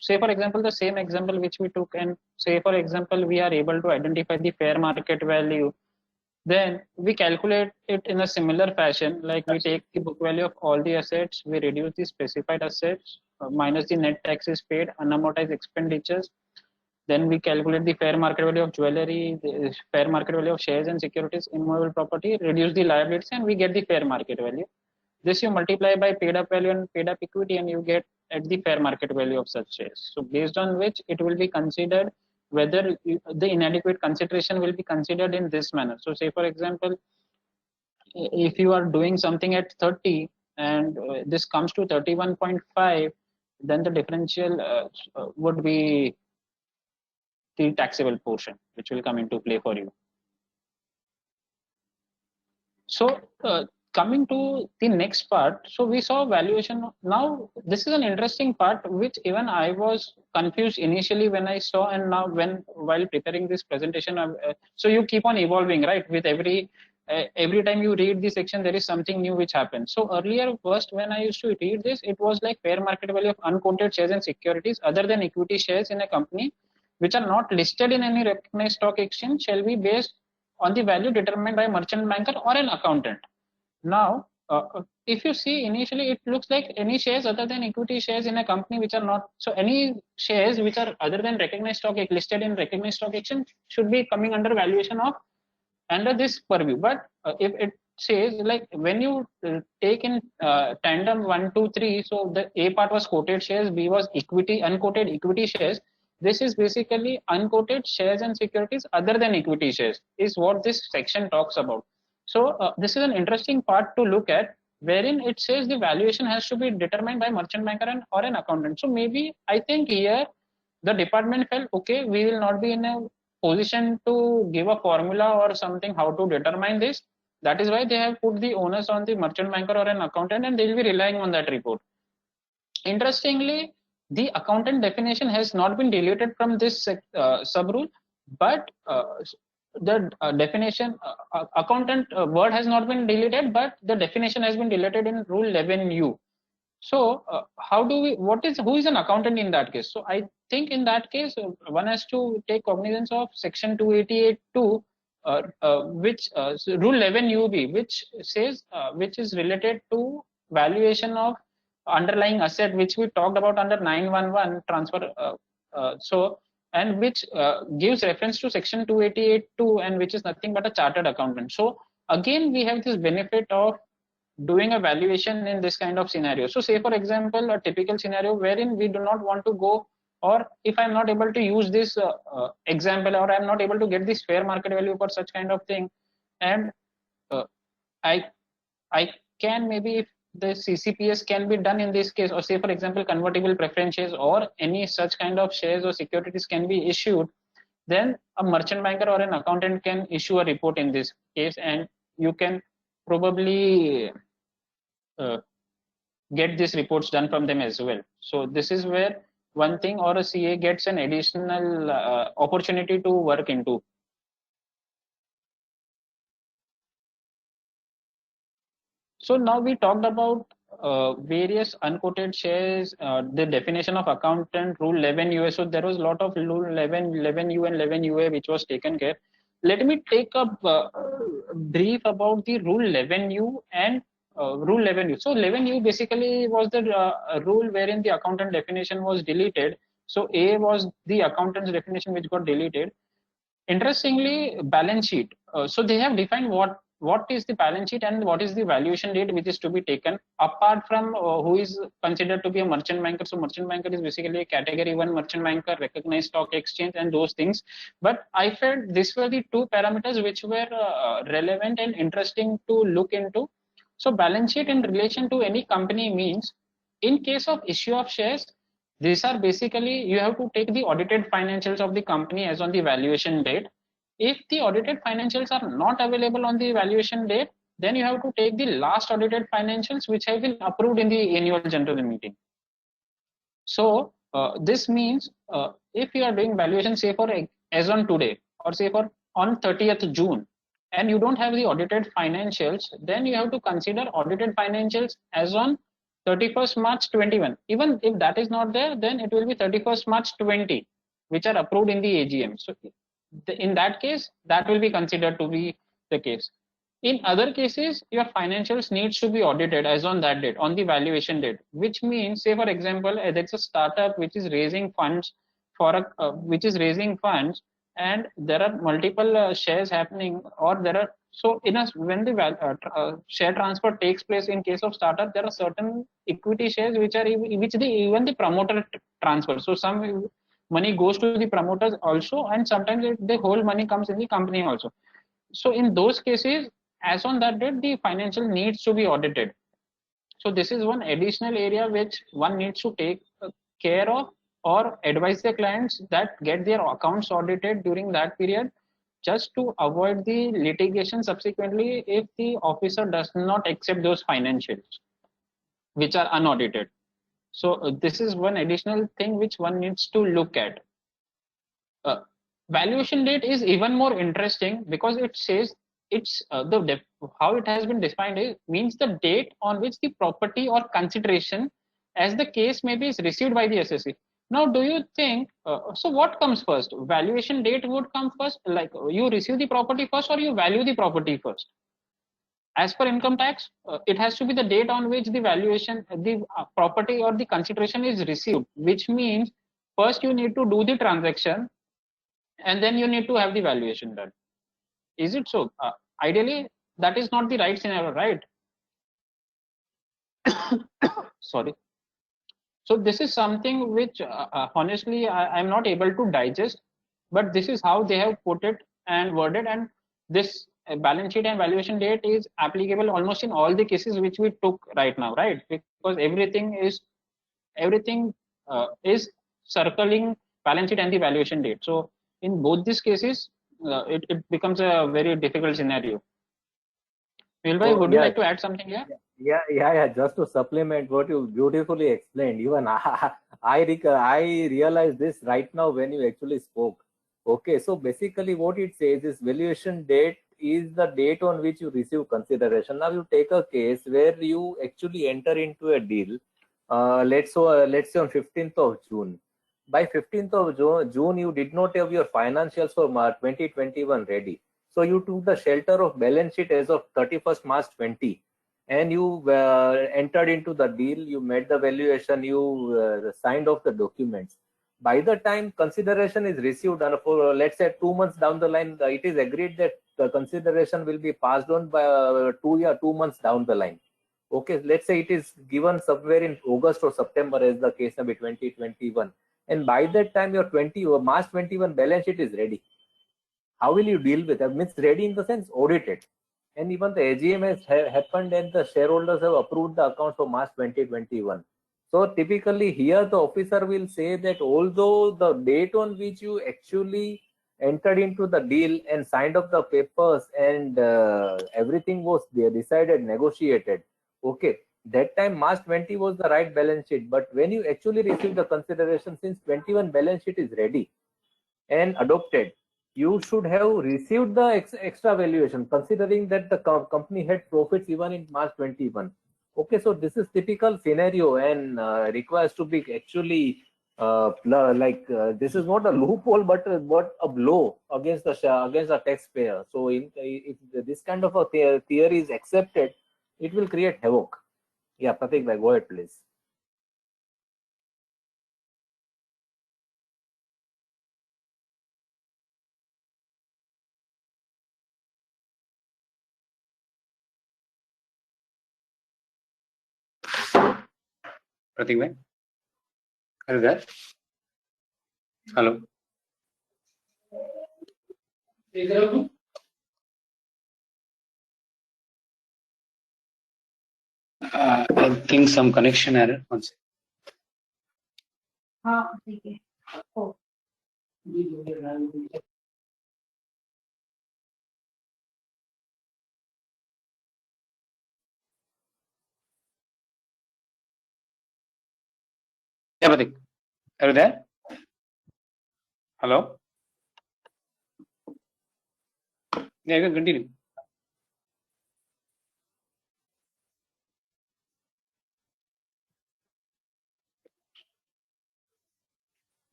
[SPEAKER 1] say for example, the same example which we took, and say for example, we are able to identify the fair market value. Then we calculate it in a similar fashion, like we take the book value of all the assets, we reduce the specified assets minus the net taxes paid, unamortized expenditures. Then we calculate the fair market value of jewelry, the fair market value of shares and securities, immovable property, reduce the liabilities, and we get the fair market value. This you multiply by paid up value and paid up equity, and you get at the fair market value of such shares. So based on which it will be considered whether the inadequate consideration will be considered in this manner. So say for example, if you are doing something at 30 and this comes to 31.5, then the differential would be the taxable portion, which will come into play for you. So coming to the next part, so we saw valuation. Now this is an interesting part which even I was confused initially when I saw, and now while preparing this presentation, so you keep on evolving, right? With every time you read this section, there is something new which happens. So earlier, first when I used to read this, it was like fair market value of unquoted shares and securities other than equity shares in a company which are not listed in any recognized stock exchange shall be based on the value determined by a merchant banker or an accountant. Now, if you see initially, it looks like any shares other than equity shares in a company which are not, so any shares which are other than recognized stock listed in recognized stock exchange should be coming under valuation of under this purview. But if it says like when you take in tandem 1, 2, 3, so the A part was quoted shares, B was unquoted equity shares. This is basically unquoted shares and securities other than equity shares is what this section talks about. So this is an interesting part to look at. wherein it says the valuation has to be determined by merchant banker or an accountant. So maybe I think here the department felt, okay, we will not be in a position to give a formula or something how to determine this. That is why they have put the onus on the merchant banker or an accountant, and they will be relying on that report. Interestingly, the accountant definition has not been deleted from this sub rule, but the definition accountant word has not been deleted, but the definition has been deleted in rule 11U. So how do we, who is an accountant in that case? So I think in that case, one has to take cognizance of section 288(2), which so rule 11UB, which says, which is related to valuation of underlying asset, which we talked about under 911 transfer. And which gives reference to section 288(2), and which is nothing but a chartered accountant. So again, we have this benefit of doing a valuation in this kind of scenario. So say for example, a typical scenario wherein we do not want to go, or if I'm not able to use this example, or I'm not able to get this fair market value for such kind of thing, and I can, maybe if the CCPS can be done in this case, or say for example convertible preference shares or any such kind of shares or securities can be issued, then a merchant banker or an accountant can issue a report in this case, and you can probably get these reports done from them as well. So this is where one thing, or a CA gets an additional opportunity to work into. So now we talked about various unquoted shares, the definition of accountant, rule 11UA. So there was a lot of rule 11U and 11UA which was taken care. Let me take a brief about the rule 11U and rule 11U. So 11U basically was the rule wherein the accountant definition was deleted. So A was the accountant's definition which got deleted. Interestingly, balance sheet. So they have defined what is the balance sheet and what is the valuation date which is to be taken, apart from who is considered to be a merchant banker. So merchant banker is basically a category 1 merchant banker, recognized stock exchange and those things. But I felt these were the two parameters which were relevant and interesting to look into. So balance sheet in relation to any company means, in case of issue of shares, these are basically, you have to take the audited financials of the company as on the valuation date. If the audited financials are not available on the valuation date, then you have to take the last audited financials which have been approved in the annual general meeting. So this means if you are doing valuation, say for as on today, or say for on 30th June, and you don't have the audited financials, then you have to consider audited financials as on 31st March 21. Even if that is not there, then it will be 31st March 20, which are approved in the AGM. So in that case, that will be considered to be the case. In other cases, your financials needs to be audited as on that date, on the valuation date, which means, say for example, there's a startup which is raising funds for a, and there are multiple shares happening, or there are, so in a, when the share transfer takes place in case of startup, there are certain equity shares which are even the promoter transfer. So some money goes to the promoters also, and sometimes the whole money comes in the company also. So in those cases, as on that date, the financial needs to be audited. So this is one additional area which one needs to take care of, or advise the clients that get their accounts audited during that period, just to avoid the litigation subsequently if the officer does not accept those financials which are unaudited. So this is one additional thing which one needs to look at. Valuation date is even more interesting because it says it's how it has been defined is, means the date on which the property or consideration, as the case may be, is received by the assessee. Now, do you think, so what comes first? Valuation date would come first, like you receive the property first, or you value the property first? As per income tax, it has to be the date on which the valuation, the property or the consideration is received, which means first you need to do the transaction and then you need to have the valuation done. Is it so? Ideally, that is not the right scenario, right? Sorry. So this is something which honestly I'm not able to digest, but this is how they have put it and worded, and this balance sheet and valuation date is applicable almost in all the cases which we took right now, right? Because everything is circling balance sheet and the valuation date. So in both these cases, it becomes a very difficult scenario. Wilbhai, would you like to add something here?
[SPEAKER 2] Yeah. Just to supplement what you beautifully explained, even I realized this right now when you actually spoke. Okay, so basically what it says is valuation date is the date on which you receive consideration. Now you take a case where you actually enter into a deal. Let's say on 15th of June. By 15th of June, you did not have your financials for March 2021 ready. So you took the shelter of balance sheet as of 31st March 20, and you entered into the deal. You made the valuation. You signed off the documents. By the time consideration is received, and for let's say 2 months down the line, it is agreed that the consideration will be passed on by 2 months down the line. Okay, let's say it is given somewhere in August or September, as the case may be 2021, and by that time your March 21 balance sheet is ready. How will you deal with it? Means ready in the sense audited, and even the AGM has happened and the shareholders have approved the accounts for March 2021. So typically here the officer will say that although the date on which you actually entered into the deal and signed up the papers and everything was decided, negotiated, okay, that time March 20 was the right balance sheet. But when you actually receive the consideration, since 21 balance sheet is ready and adopted, you should have received the extra valuation, considering that the company had profits even in March 21. Okay, so this is typical scenario and requires to be actually this is not a loophole, but a blow against the taxpayer. So if this kind of a theory is accepted, it will create havoc. Yeah, Pratik, go ahead, please.
[SPEAKER 3] Pratik bhai, are you there? Hello. I think some connection error. One second.
[SPEAKER 4] हाँ ठीक है ओ
[SPEAKER 3] Yeah, Pratik, are you there? Hello. Yeah, you can continue.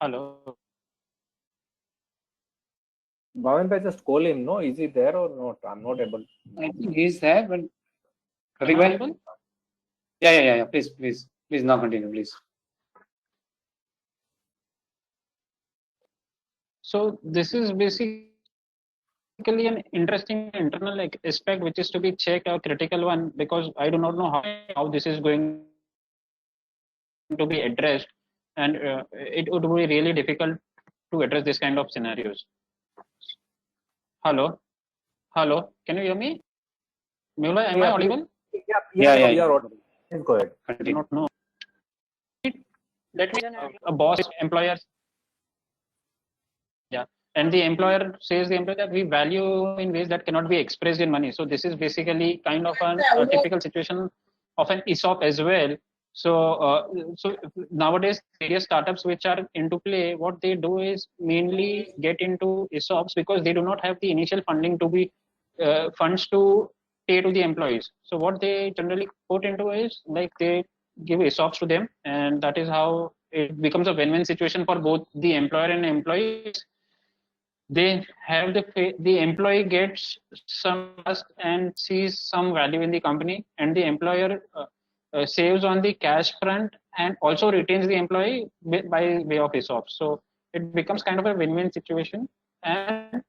[SPEAKER 1] Hello.
[SPEAKER 2] Bhavan bhai, just call him. No, is he there or not? I'm not able.
[SPEAKER 3] I think he's there, but Pratik
[SPEAKER 1] Am I
[SPEAKER 3] bhai.
[SPEAKER 1] audible?
[SPEAKER 3] Yeah. Please now continue, please.
[SPEAKER 1] So this is basically an interesting internal aspect which is to be checked, or critical one, because I do not know how this is going to be addressed, and it would be really difficult to address this kind of scenarios. Hello, can you hear me? Mula, am I audible?
[SPEAKER 2] Yeah. You are audible. Please go ahead.
[SPEAKER 1] I do not know. Let me a boss, employers. Yeah, and the employer says the employer that we value in ways that cannot be expressed in money. So this is basically kind of a typical situation of an ESOP as well. So nowadays various startups which are into play, what they do is mainly get into ESOPs because they do not have the initial funding to be funds to pay to the employees. So what they generally put into is like they give ESOPs to them, and that is how it becomes a win-win situation for both the employer and employees. They have the employee gets some trust and sees some value in the company, and the employer saves on the cash front and also retains the employee by way of ESOP. So it becomes kind of a win-win situation. And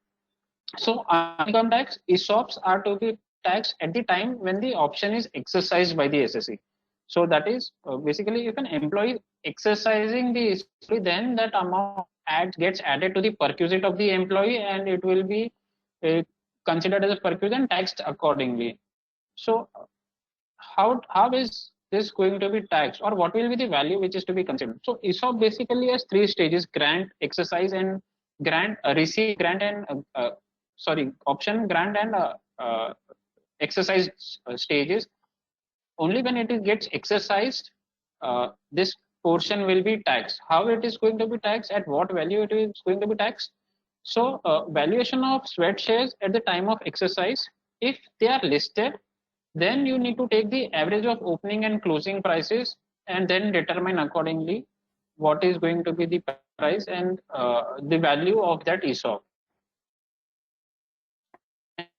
[SPEAKER 1] so income tax ESOPs are to be taxed at the time when the option is exercised by the SSE. So that is basically if an employee exercising the issue, then that amount gets added to the perquisite of the employee, and it will be considered as a perquisite and taxed accordingly. So how is this going to be taxed, or what will be the value which is to be considered? So ESOP basically has three stages: grant, exercise, and grant, receive, grant, and option, grant, and exercise stages. Only when it gets exercised, this portion will be taxed. How it is going to be taxed? At what value it is going to be taxed? So valuation of SWET shares at the time of exercise, if they are listed, then you need to take the average of opening and closing prices and then determine accordingly what is going to be the price and the value of that ESOP.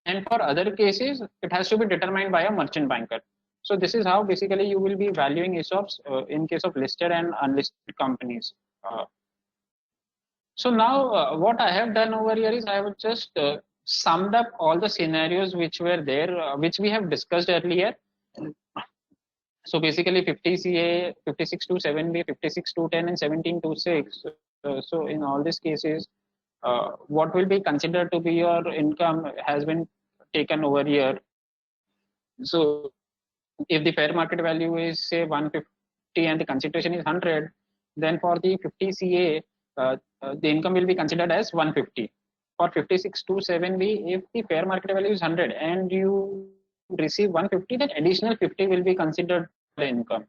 [SPEAKER 1] And for other cases, it has to be determined by a merchant banker. So this is how basically you will be valuing ESOPs in case of listed and unlisted companies. So now what I have done over here is I have just summed up all the scenarios which were there, which we have discussed earlier. So basically 50 CA, 56.2.7b, 56.2.10 and 17.2.6. So in all these cases, what will be considered to be your income has been taken over here. So if the fair market value is say 150 and the consideration is 100, then for the 50 CA, the income will be considered as 150. For 56.2.7b, if the fair market value is 100 and you receive 150, then additional 50 will be considered the income.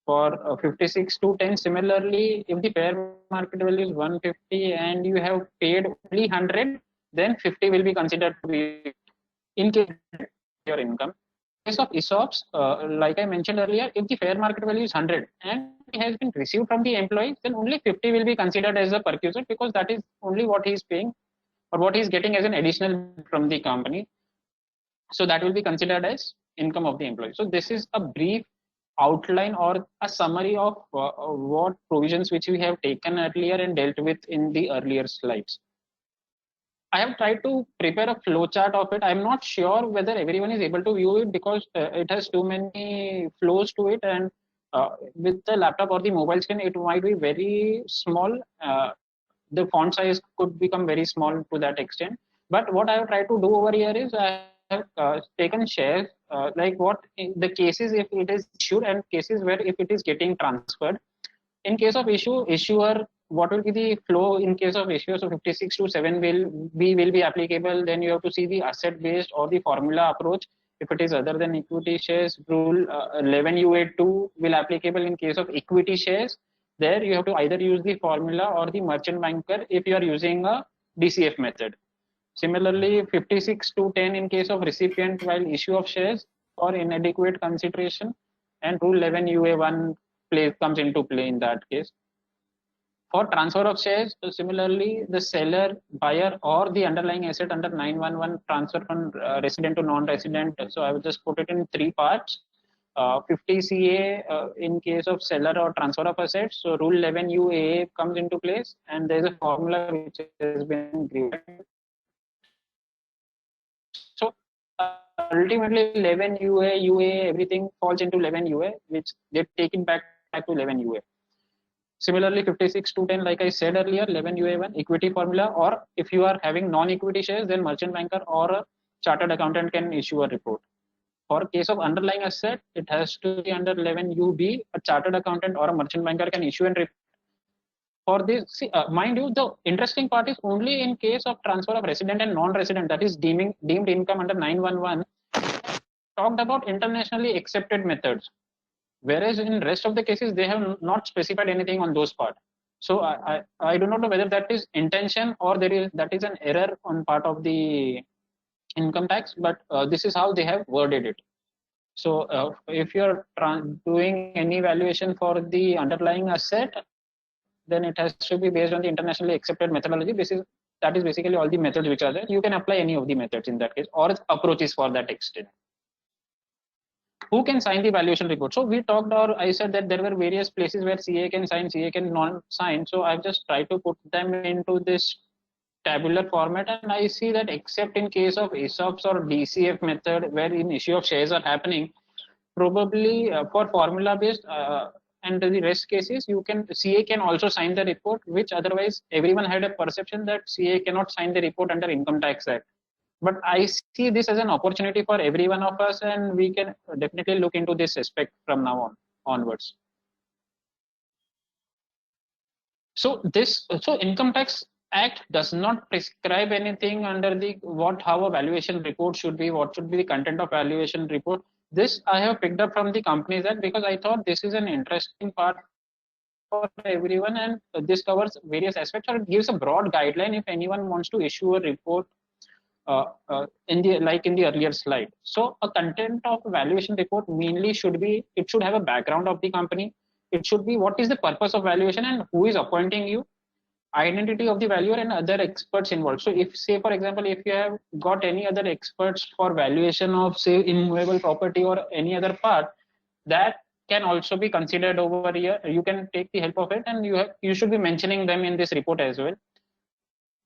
[SPEAKER 1] For 56.2.10, similarly, if the fair market value is 150 and you have paid only 100, then 50 will be considered to be in case your income. In case of ESOPs, like I mentioned earlier, if the fair market value is 100 and it has been received from the employee, then only 50 will be considered as a perquisite, because that is only what he is paying or what he is getting as an additional from the company. So that will be considered as income of the employee. So this is a brief outline or a summary of what provisions which we have taken earlier and dealt with in the earlier slides. I have tried to prepare a flow chart of it. I'm not sure whether everyone is able to view it because it has too many flows to it, and with the laptop or the mobile screen, it might be very small. The font size could become very small to that extent. But what I have tried to do over here is I have taken shares, like what in the cases if it is issued and cases where if it is getting transferred. In case of issuer, what will be the flow in case of issuer? So 56.2.7b will be applicable. Then you have to see the asset based or the formula approach. If it is other than equity shares, rule 11(u)(2) will applicable in case of equity shares. There you have to either use the formula or the merchant banker if you are using a DCF method. Similarly, 56.2.10 in case of recipient while issue of shares or inadequate consideration, and rule 11(u)(1) comes into play in that case. For transfer of shares, similarly, the seller, buyer, or the underlying asset under 911 transfer from resident to non-resident. So I will just put it in three parts. 50 CA in case of seller or transfer of assets. So rule 11(u)(a) comes into place, and there is a formula which has been created. So ultimately 11(u)(a), UA, everything falls into 11(u)(a), which they take it back to 11(u)(a). Similarly, 56.2.10, like I said earlier, 11(u)(a)(1) equity formula, or if you are having non-equity shares, then merchant banker or a chartered accountant can issue a report. For case of underlying asset, it has to be under 11(u)(b). A chartered accountant or a merchant banker can issue a report. For this, see, mind you, the interesting part is only in case of transfer of resident and non-resident, that is deemed income under 911, talked about internationally accepted methods. Whereas in rest of the cases, they have not specified anything on those parts. So I do not know whether that is intention or that is an error on part of the income tax, but this is how they have worded it. So if you're doing any valuation for the underlying asset, then it has to be based on the internationally accepted methodology. That is basically all the methods which are there. You can apply any of the methods in that case, or approaches for that extent. Who can sign the valuation report? So we talked, or I said that there were various places where CA can sign, CA can non-sign. So I've just tried to put them into this tabular format, and I see that except in case of ESOPs or DCF method, where in issue of shares are happening, probably for formula based and the rest cases, you can CA can also sign the report, which otherwise everyone had a perception that CA cannot sign the report under Income Tax Act. But I see this as an opportunity for every one of us, and we can definitely look into this aspect from now onwards. So Income Tax Act does not prescribe anything under the how a valuation report should be, what should be the content of valuation report. This I have picked up from the Companies Act because I thought this is an interesting part for everyone, and this covers various aspects, or it gives a broad guideline if anyone wants to issue a report in the earlier slide. So a content of a valuation report mainly should be, it should have a background of the company. It should be what is the purpose of valuation and who is appointing you, identity of the valuer and other experts involved. So if, say for example, if you have got any other experts for valuation of, say, immovable property or any other part, that can also be considered over here. You can take the help of it, and you should be mentioning them in this report as well.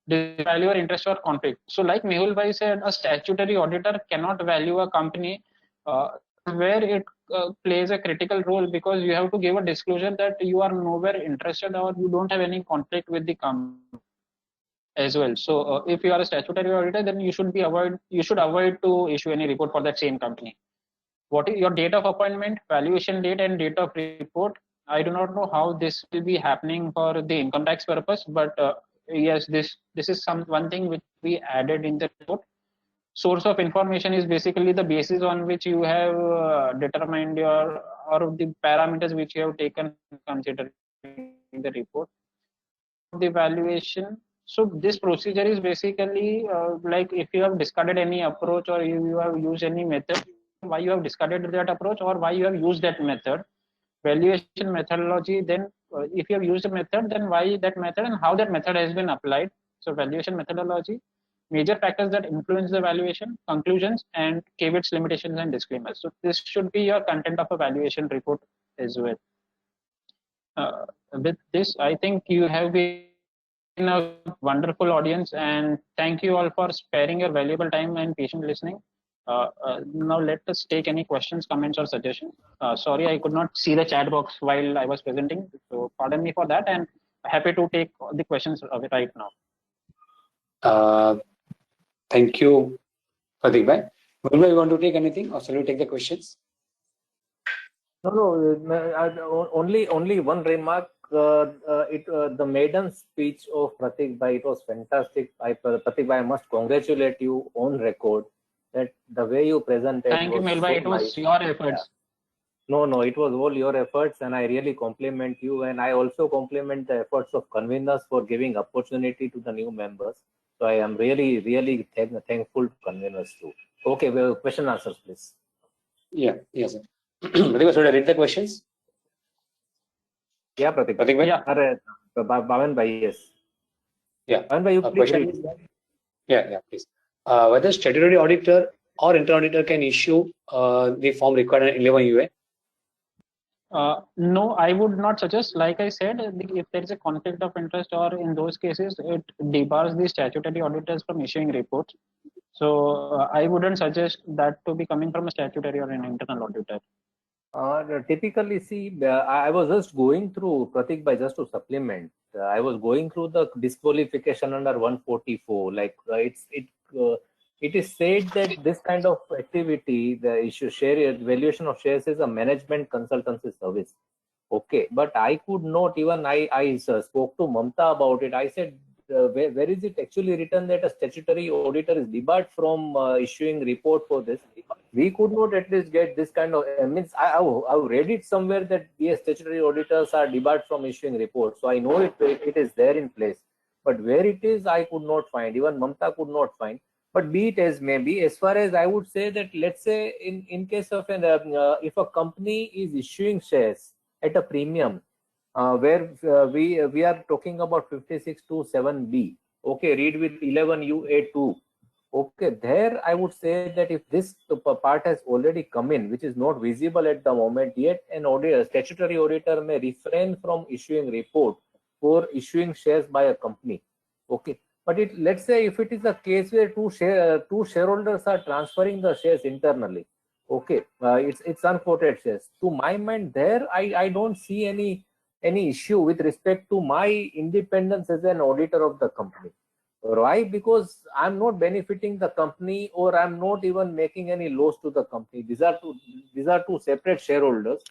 [SPEAKER 1] The value or interest or conflict. So like Mehul Bhai said, a statutory auditor cannot value a company where it plays a critical role, because you have to give a disclosure that you are nowhere interested or you don't have any conflict with the company as well. So if you are a statutory auditor, then you should avoid to issue any report for that same company. What is your date of appointment, valuation date, and date of report? I do not know how this will be happening for the income tax purpose, but yes, this is one thing which we added in the report. Source of information is basically the basis on which you have determined or the parameters which you have taken considering the report. The valuation. So this procedure is basically like if you have discarded any approach or you have used any method, why you have discarded that approach or why you have used that method. Valuation methodology, then if you have used a method, then why that method and how that method has been applied. So valuation methodology, major factors that influence the valuation, conclusions, and caveats, limitations, and disclaimers. So this should be your content of a valuation report as well. With this, I think you have been a wonderful audience, and thank you all for sparing your valuable time and patient listening. Now let us take any questions, comments, or suggestions. Sorry, I could not see the chat box while I was presenting, so pardon me for that, and happy to take the questions right now.
[SPEAKER 3] Thank you, Pratik Bhai. Will you want to take anything, or shall we take the questions?
[SPEAKER 2] No, only one remark. The maiden speech of Pratik Bhai, it was fantastic. Pratik Bhai, I must congratulate you on record that the way you presented.
[SPEAKER 1] Thank you, Mehul Bhai. It was your efforts.
[SPEAKER 2] Yeah. No, it was all your efforts, and I really compliment you. And I also compliment the efforts of conveners for giving opportunity to the new members. So I am really thankful to conveners too. Okay, well, question answers, please.
[SPEAKER 3] Yeah, yes, sir. Pratik, should I read the questions?
[SPEAKER 2] Yeah, Pratik.
[SPEAKER 3] Pratik Bhai?
[SPEAKER 2] Yeah. Bhavan Bhai, yes.
[SPEAKER 3] Yeah.
[SPEAKER 2] Bhavan Bhai, you please read.
[SPEAKER 3] Yeah, please. Whether statutory auditor or internal auditor can issue the form required in 11 UA?
[SPEAKER 1] No, I would not suggest. Like I said, if there is a conflict of interest or in those cases, it debars the statutory auditors from issuing reports. So I wouldn't suggest that to be coming from a statutory or an internal auditor.
[SPEAKER 2] Typically, see, I was just going through, Pratik Bhai, just to supplement. I was going through the disqualification under 144. Like it is said that this kind of activity, the issue valuation of shares, is a management consultancy service. Okay, but I could not, even I spoke to Mamta about it. I said, where is it actually written that a statutory auditor is debarred from issuing report for this? We could not at least get this kind of, I've read it somewhere that yes, statutory auditors are debarred from issuing reports. So I know it is there in place, but where it is, I could not find. Even Mamta could not find. But be it as may be, as far as I would say that, let's say in case of if a company is issuing shares at a premium, where we are talking about 5627B. Okay, read with 11UA2. Okay, there I would say that if this part has already come in, which is not visible at the moment yet, an statutory auditor may refrain from issuing report for issuing shares by a company. Okay, But let's say if it is a case where two shareholders are transferring the shares internally, okay, it's unquoted shares. To my mind, there I don't see any issue with respect to my independence as an auditor of the company. Why? Because I'm not benefiting the company, or I'm not even making any loss to the company. These are two separate shareholders,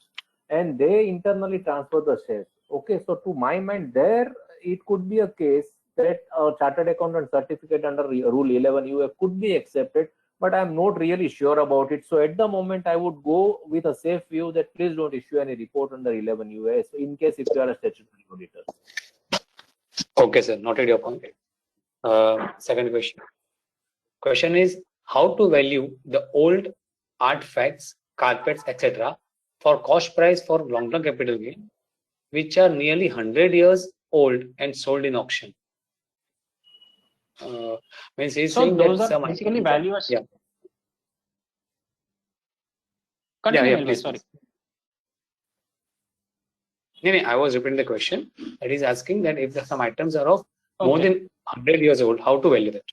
[SPEAKER 2] and they internally transfer the shares. Okay, so to my mind, there it could be a case that a chartered accountant certificate under Rule 11 UF could be accepted, but I'm not really sure about it. So at the moment, I would go with a safe view that please don't issue any report under 11 US in case if you are a statutory auditor.
[SPEAKER 3] Okay, sir. Noted your point. Second question. Question is how to value the old artifacts, carpets, etc. for cost price for long-term capital gain, which are nearly 100 years old and sold in auction. Means he's
[SPEAKER 1] So
[SPEAKER 3] saying
[SPEAKER 1] those
[SPEAKER 3] that
[SPEAKER 1] are
[SPEAKER 3] some
[SPEAKER 1] basically
[SPEAKER 3] items
[SPEAKER 1] valuers.
[SPEAKER 3] Yeah.
[SPEAKER 1] Continue,
[SPEAKER 3] Yeah,
[SPEAKER 1] Nilbhai,
[SPEAKER 3] please.
[SPEAKER 1] sorry.
[SPEAKER 3] No, I was repeating the question. That is asking that if some items are of more
[SPEAKER 1] Okay.
[SPEAKER 3] than 100 years old, how to value that?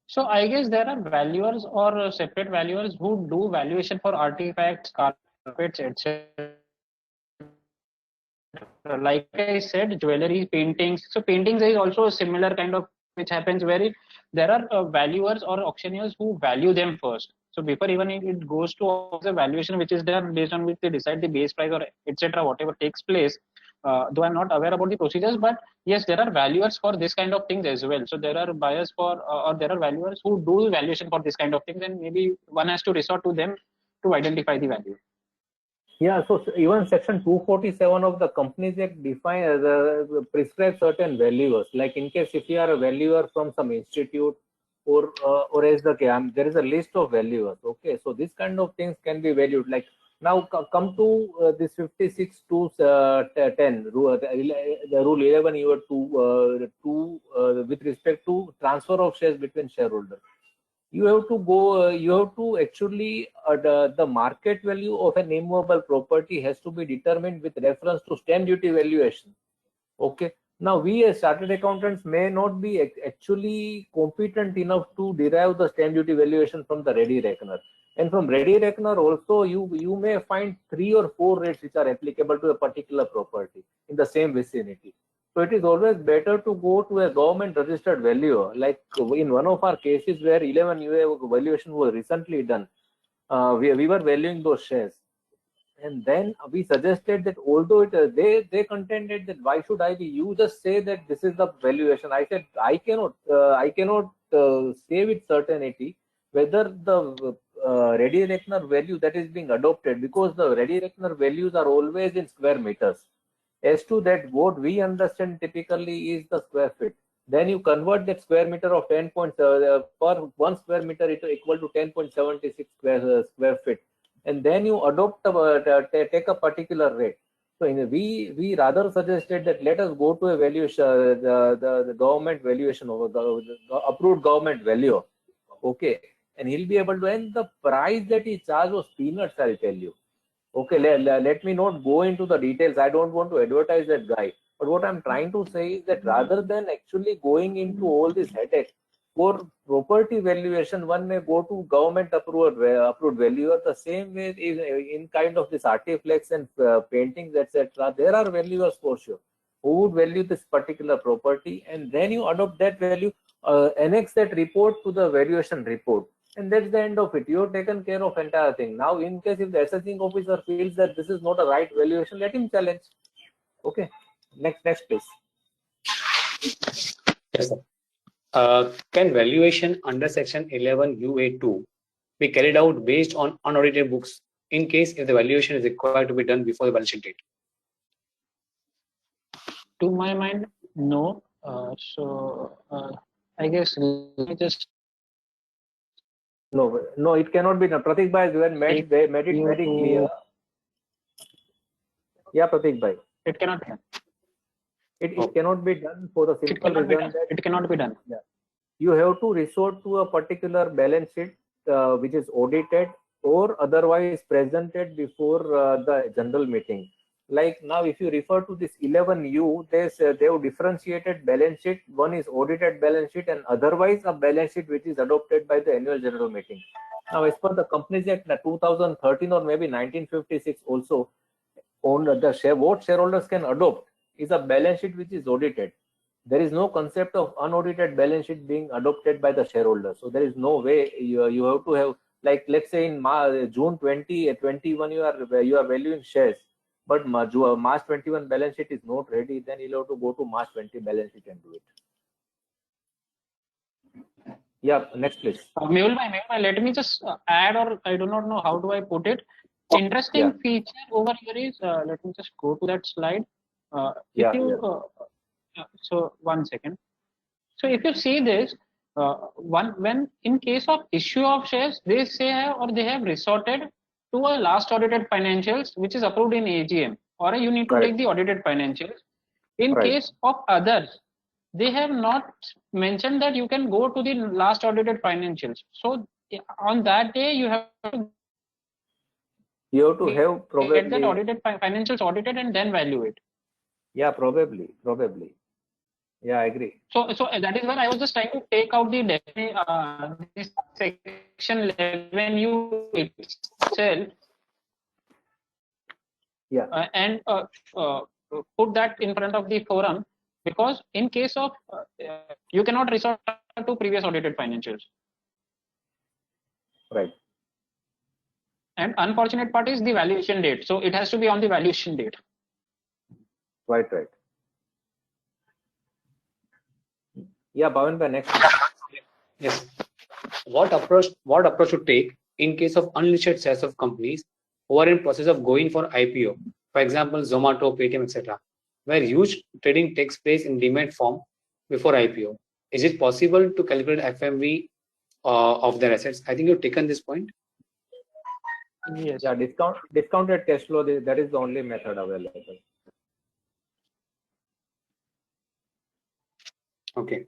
[SPEAKER 1] So I guess there are valuers or separate valuers who do valuation for artifacts, carpets, etc. Like I said, jewelry, paintings. So paintings is also a similar kind of which happens where there are valuers or auctioneers who value them first. So before even it goes to the valuation, which is there based on which they decide the base price or etc. Whatever takes place. Though I'm not aware about the procedures, but yes, there are valuers for this kind of things as well. So there are buyers for or there are valuers who do valuation for this kind of things, and maybe one has to resort to them to identify the value.
[SPEAKER 2] Yeah, so even Section 247 of the Companies Act prescribes certain valuers. Like in case if you are a valuer from some institute or as the there is a list of valuers. Okay, so this kind of things can be valued. Like now come to this 56 to 10 rule, the rule 11 you to with respect to transfer of shares between shareholders. You have to go, you have to actually, the market value of an immovable property has to be determined with reference to stamp duty valuation. Okay. Now, we as chartered accountants may not be actually competent enough to derive the stamp duty valuation from the ready reckoner. And from ready reckoner also, you may find 3 or 4 rates which are applicable to a particular property in the same vicinity. So it is always better to go to a government registered valuer. Like in one of our cases where 11 UA valuation was recently done, we were valuing those shares. And then we suggested that although they contended that why should I be, you just say that this is the valuation. I said I cannot say with certainty whether the ready reckoner value that is being adopted, because the ready reckoner values are always in square meters. As to that, what we understand typically is the square feet. Then you convert that square meter of 10 points per 1 square meter is equal to 10.76 square feet, and then you adopt take a particular rate. So we rather suggested that let us go to a valuation, the government valuation over the approved government value. Okay, and he'll be able to, and the price that he charged was peanuts, I'll tell you. Okay, let me not go into the details. I don't want to advertise that guy. But what I'm trying to say is that rather than actually going into all this headache, for property valuation, one may go to government approved valuer. The same way is in kind of this artifacts and paintings, etc. There are valuers for sure who would value this particular property, and then you adopt that value, annex that report to the valuation report. And that's the end of it. You've taken care of entire thing. Now, in case if the assessing officer feels that this is not a right valuation, let him challenge. Okay. Next, please.
[SPEAKER 3] Yes, sir. Can valuation under Section 11 UA2 be carried out based on unaudited books in case if the valuation is required to be done before the balance sheet date?
[SPEAKER 1] To my mind, no. I guess let me just
[SPEAKER 2] No, it cannot be done. Pratik Bhai made it very clear. Yeah, Pratik Bhai.
[SPEAKER 1] It cannot be done.
[SPEAKER 2] It cannot be done for the simple reason that
[SPEAKER 1] it cannot be done.
[SPEAKER 2] Yeah, you have to resort to a particular balance sheet which is audited or otherwise presented before the general meeting. Like now, if you refer to this 11U, they have differentiated balance sheet. One is audited balance sheet, and otherwise a balance sheet which is adopted by the annual general meeting. Now, as per the Companies Act 2013 or maybe 1956, also on the share what shareholders can adopt is a balance sheet which is audited. There is no concept of unaudited balance sheet being adopted by the shareholders. So there is no way you have to have, like, let's say in June 2021 you are valuing shares, but March 21 balance sheet is not ready, then you'll have to go to March 20 balance sheet and do it. Yeah, next please.
[SPEAKER 1] Mehul bhai, let me just add, or I do not know how do I put it. Interesting feature over here is, let me just go to that slide. So 1 second. So if you see this, when in case of issue of shares, they say or they have resorted to a last audited financials which is approved in AGM, or you need to take the audited financials. In case of others, they have not mentioned that you can go to the last audited financials. So on that day, you have to
[SPEAKER 2] have probably
[SPEAKER 1] get that audited financials audited and then value it.
[SPEAKER 2] Yeah, probably. Yeah, I agree.
[SPEAKER 1] So that is why I was just trying to take out the this section 11U itself.
[SPEAKER 2] Yeah.
[SPEAKER 1] And put that in front of the forum, because in case of you cannot resort to previous audited financials.
[SPEAKER 2] Right.
[SPEAKER 1] And unfortunate part is the valuation date. So it has to be on the valuation date.
[SPEAKER 2] Right. Yeah, Bhavan bhai, next.
[SPEAKER 3] Yes. What approach to take in case of unlisted shares of companies who are in process of going for IPO? For example, Zomato, Paytm, etc., where huge trading takes place in demat form before IPO. Is it possible to calculate FMV of their assets? I think you've taken this point.
[SPEAKER 1] Yes.
[SPEAKER 2] Yeah, discounted cash flow. That is the only method available.
[SPEAKER 3] Okay.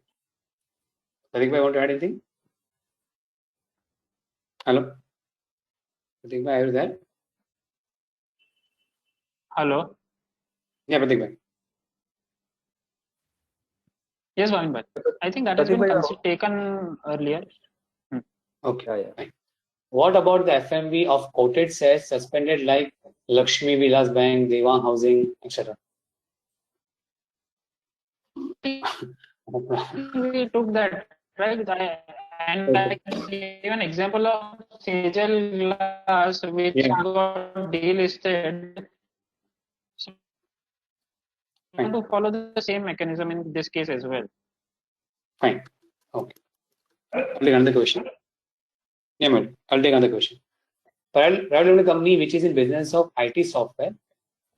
[SPEAKER 3] Pratik bhai, want to add anything? Hello? Pratik bhai, are you there?
[SPEAKER 1] Hello?
[SPEAKER 3] Yeah, Pratik bhai.
[SPEAKER 1] Yes, Bhavan bhai. I think that has been taken earlier.
[SPEAKER 3] Okay. Yeah. What about the FMV of quoted shares suspended like Lakshmi Vilas Bank, Devang Housing, etc.?
[SPEAKER 1] We took that, right? And I gave an example of Sejal Glass, which got delisted. So we want to follow the same mechanism in this case as well.
[SPEAKER 3] Fine. Okay. I'll take another question. Yeah, man. I'll take another question. Private limited company which is in business of IT software,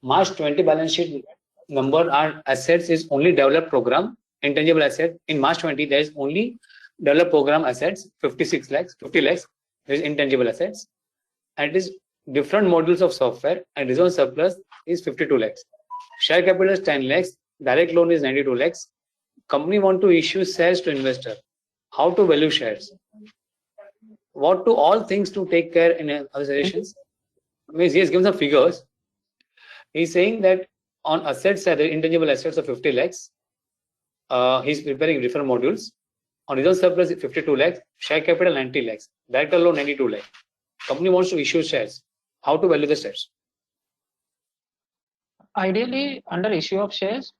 [SPEAKER 3] March 20 balance sheet number and assets is only developed program, intangible asset. In March 20, there is only developed program assets, 50 lakhs. There is intangible assets. And it is different modules of software, and reserve surplus is 52 lakhs. Share capital is 10 lakhs. Direct loan is 92 lakhs. Company want to issue shares to investor. How to value shares? What to all things to take care in other suggestions? He has given some figures. He's saying that on assets, the intangible assets of 50 lakhs, he's preparing different modules. On reserve surplus, 52 lakhs, share capital 90 lakhs, director loan 92 lakhs. Company wants to issue shares. How to value the shares?
[SPEAKER 1] Ideally, under issue of shares,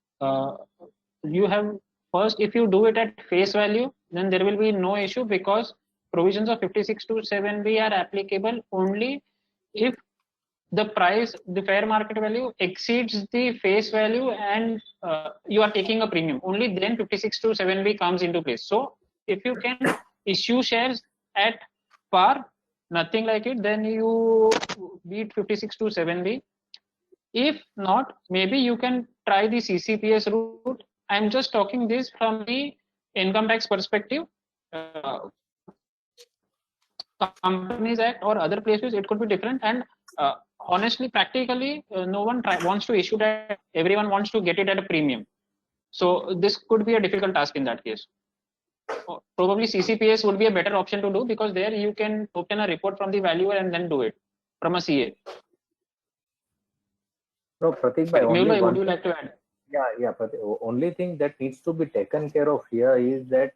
[SPEAKER 1] you have first, if you do it at face value, then there will be no issue, because provisions of 56(2)(7)(b) are applicable only if the price, the fair market value exceeds the face value and you are taking a premium. Only then 56(2)(7)(b) comes into place. So if you can issue shares at par, nothing like it, then you beat 56(2)(7)(b). If not, maybe you can try the CCPS route. I'm just talking this from the income tax perspective. Companies Act or other places, it could be different. And honestly, practically, no one wants to issue that. Everyone wants to get it at a premium. So this could be a difficult task in that case. Probably CCPS would be a better option to do, because there you can obtain a report from the valuer and then do it from a CA.
[SPEAKER 2] No, Pratik bhai,
[SPEAKER 1] Mehul
[SPEAKER 2] only
[SPEAKER 1] bhai, would
[SPEAKER 2] one.
[SPEAKER 1] you like to add?
[SPEAKER 2] Yeah. Only thing that needs to be taken care of here is that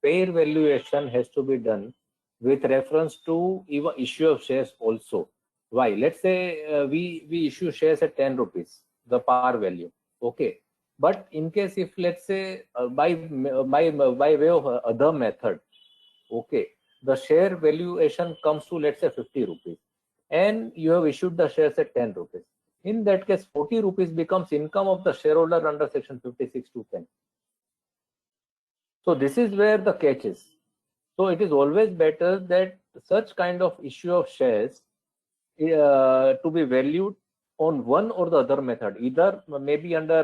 [SPEAKER 2] fair valuation has to be done with reference to even issue of shares also. Why? Let's say we issue shares at 10 rupees, the par value. Okay. But in case if let's say by way of other method, okay, the share valuation comes to let's say 50 rupees, and you have issued the shares at 10 rupees. In that case, 40 rupees becomes income of the shareholder under section 56 to 10. So this is where the catch is. So it is always better that such kind of issue of shares to be valued on one or the other method, either maybe under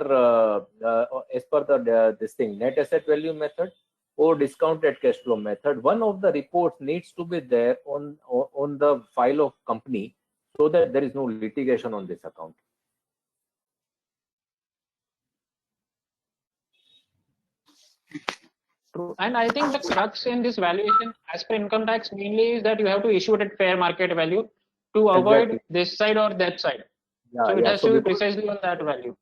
[SPEAKER 2] as per the this thing net asset value method or discounted cash flow method. One of the reports needs to be there on the file of company so that there is no litigation on this account.
[SPEAKER 1] True. And I think the crux in this valuation as per income tax mainly is that you have to issue it at fair market value to avoid
[SPEAKER 2] Exactly.
[SPEAKER 1] this side or that side. So it
[SPEAKER 2] Yeah.
[SPEAKER 1] has
[SPEAKER 2] So
[SPEAKER 1] to be
[SPEAKER 2] because
[SPEAKER 1] precisely on that value.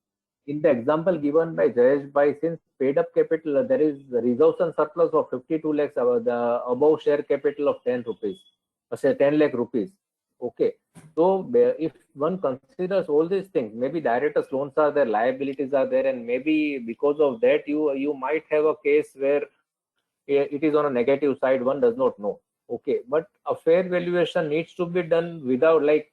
[SPEAKER 2] in the example given by Jayesh Bhai, since paid up capital, there is reserves and surplus of 52 lakhs the above share capital of 10 rupees, say 10 lakh rupees. Okay. So if one considers all these things, maybe directors' loans are there, liabilities are there, and maybe because of that, you might have a case where it is on a negative side, one does not know. Okay, but a fair valuation needs to be done without like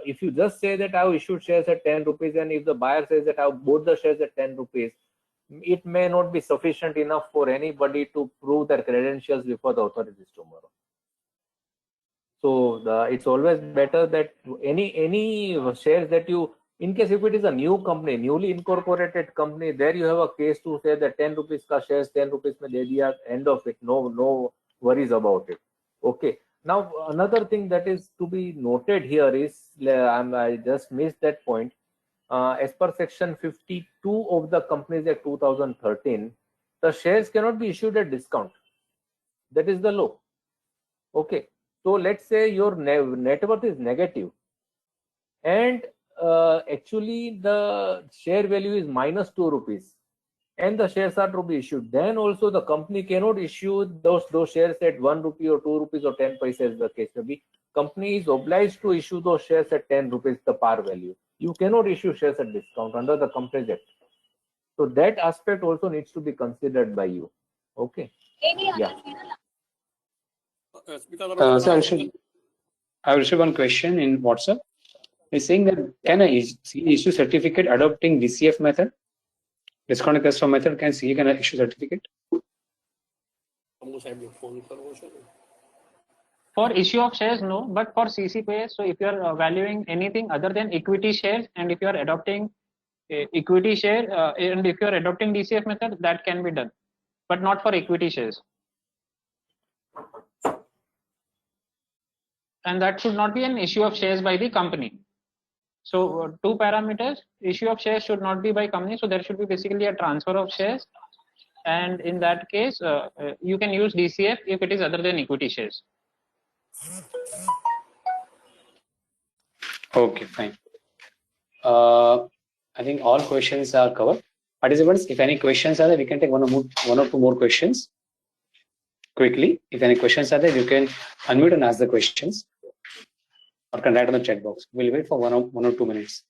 [SPEAKER 2] if you just say that I've issued shares at 10 rupees, and if the buyer says that I've bought the shares at 10 rupees, it may not be sufficient enough for anybody to prove their credentials before the authorities tomorrow. So it's always better that any shares that you, in case if it is a new company, newly incorporated company, there you have a case to say that 10 rupees ka shares 10 rupees mein de diya, end of it, no worries about it. Okay. Now another thing that is to be noted here is I just missed that point. As per section 52 of the Companies Act 2013, the shares cannot be issued at discount. That is the law. Okay. So let's say your net worth is negative, and actually the share value is minus 2 rupees, and the shares are to be issued. Then also the company cannot issue those shares at 1 rupee or 2 rupees or 10 paise as the case may be. Company is obliged to issue those shares at 10 rupees, the par value. You cannot issue shares at discount under the Companies Act. So that aspect also needs to be considered by you. Okay. Yeah.
[SPEAKER 3] So I received one question in WhatsApp. It's saying that can I issue certificate adopting DCF method, discounted cash flow method? Can CA can issue certificate?
[SPEAKER 1] For issue of shares, no, but for CC pay, so if you are valuing anything other than equity shares, and if you are adopting equity share, and if you are adopting DCF method, that can be done, but not for equity shares. And that should not be an issue of shares by the company. So two parameters: issue of shares should not be by company, so there should be basically a transfer of shares, and in that case you can use DCF if it is other than equity shares.
[SPEAKER 3] Okay, fine. I think all questions are covered. Participants, if any questions are there, we can take one or two more questions quickly. If any questions are there, you can unmute and ask the questions, or can write on the chat box. We'll wait for 1 or 2 minutes.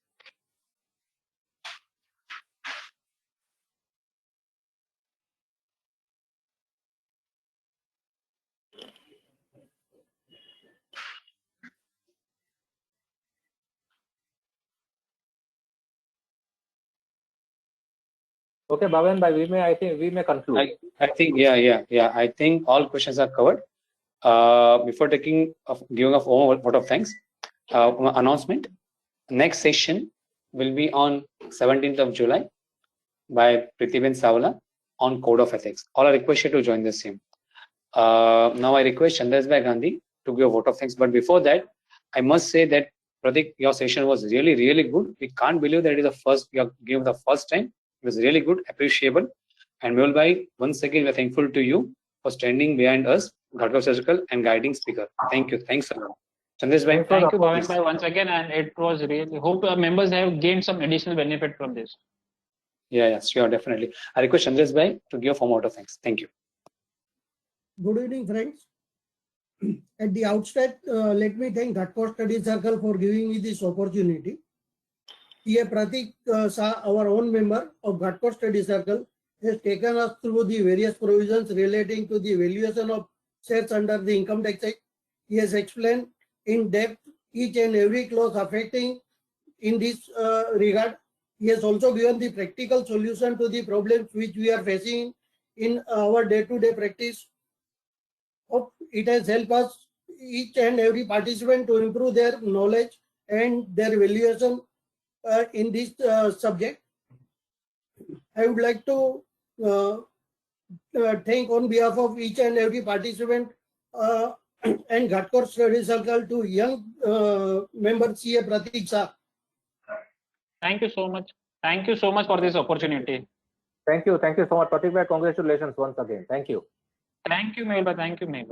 [SPEAKER 2] Okay, Bhavan bhai, I think we may conclude.
[SPEAKER 3] I think yeah. I think all questions are covered. Before giving a vote of thanks, announcement. Next session will be on 17th of July by Prithiben Savala on Code of Ethics. All are requested to join the same. Now I request Chandras Bhai Gandhi to give a vote of thanks. But before that, I must say that Pratik, your session was really, really good. We can't believe that it is the first you have given the first time. It was really good, appreciable. And Mehul Bhai, once again, we're thankful to you for standing behind us, Ghatgaon Surgical, and guiding speaker. Thank you. Thanks a lot. Chandesh bhai.
[SPEAKER 1] Thank you, Bhavan bhai, once again, and it was really hope members have gained some additional benefit from this.
[SPEAKER 3] Yeah, sure, definitely. I request Chandesh bhai to give a form out of thanks. Thank you.
[SPEAKER 5] Good evening, friends. At the outset, let me thank Ghatkot Study Circle for giving me this opportunity. Here, Pratik Shah, our own member of Ghatkot Study Circle, has taken us through the various provisions relating to the valuation of shares under the Income Tax Act. He has explained in depth each and every clause affecting in this regard. He has also given the practical solution to the problems which we are facing in our day-to-day practice. Hope it has helped us, each and every participant, to improve their knowledge and their valuation in this subject. I would like to thank on behalf of each and every participant and Ghatkot Study Circle to young member CA Pratik Shah.
[SPEAKER 1] Thank you so much. Thank you so much for this opportunity.
[SPEAKER 2] Thank you so much, Pratik bhai. Congratulations once again. Thank you.
[SPEAKER 1] Thank you, Mehul bhai. Thank you, Mehul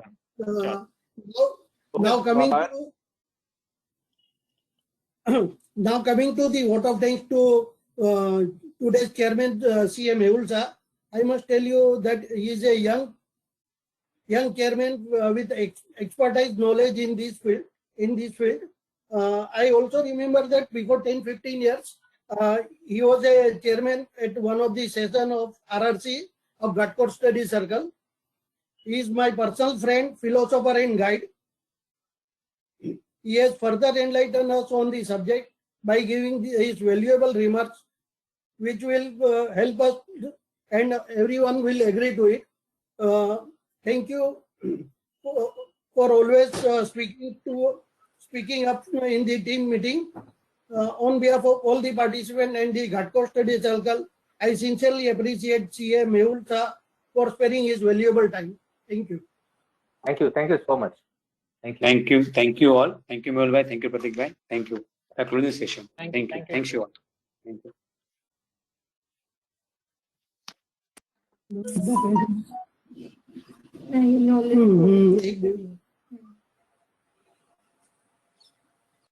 [SPEAKER 1] bhai.
[SPEAKER 5] Now coming to the vote of thanks to today's chairman, CA Mehul Shah. I must tell you that he is a young chairman with expertise, knowledge in this field. I also remember that before 10-15 years, he was a chairman at one of the sessions of RRC of Ghatkot Study Circle. He is my personal friend, philosopher and guide. He has further enlightened us on the subject by giving his valuable remarks, which will help us, and everyone will agree to it. Thank you for always speaking up in the team meeting. On behalf of all the participants and the Ghatkot Study Circle, I sincerely appreciate CA Mehul Shah for sparing his valuable time. Thank you.
[SPEAKER 2] Thank you so much.
[SPEAKER 3] Thank you all. Thank you, Mehul bhai. Thank you, Pratik bhai. Thank you. I close this session. Thank you. Thanks you all. Thank you.
[SPEAKER 5] एक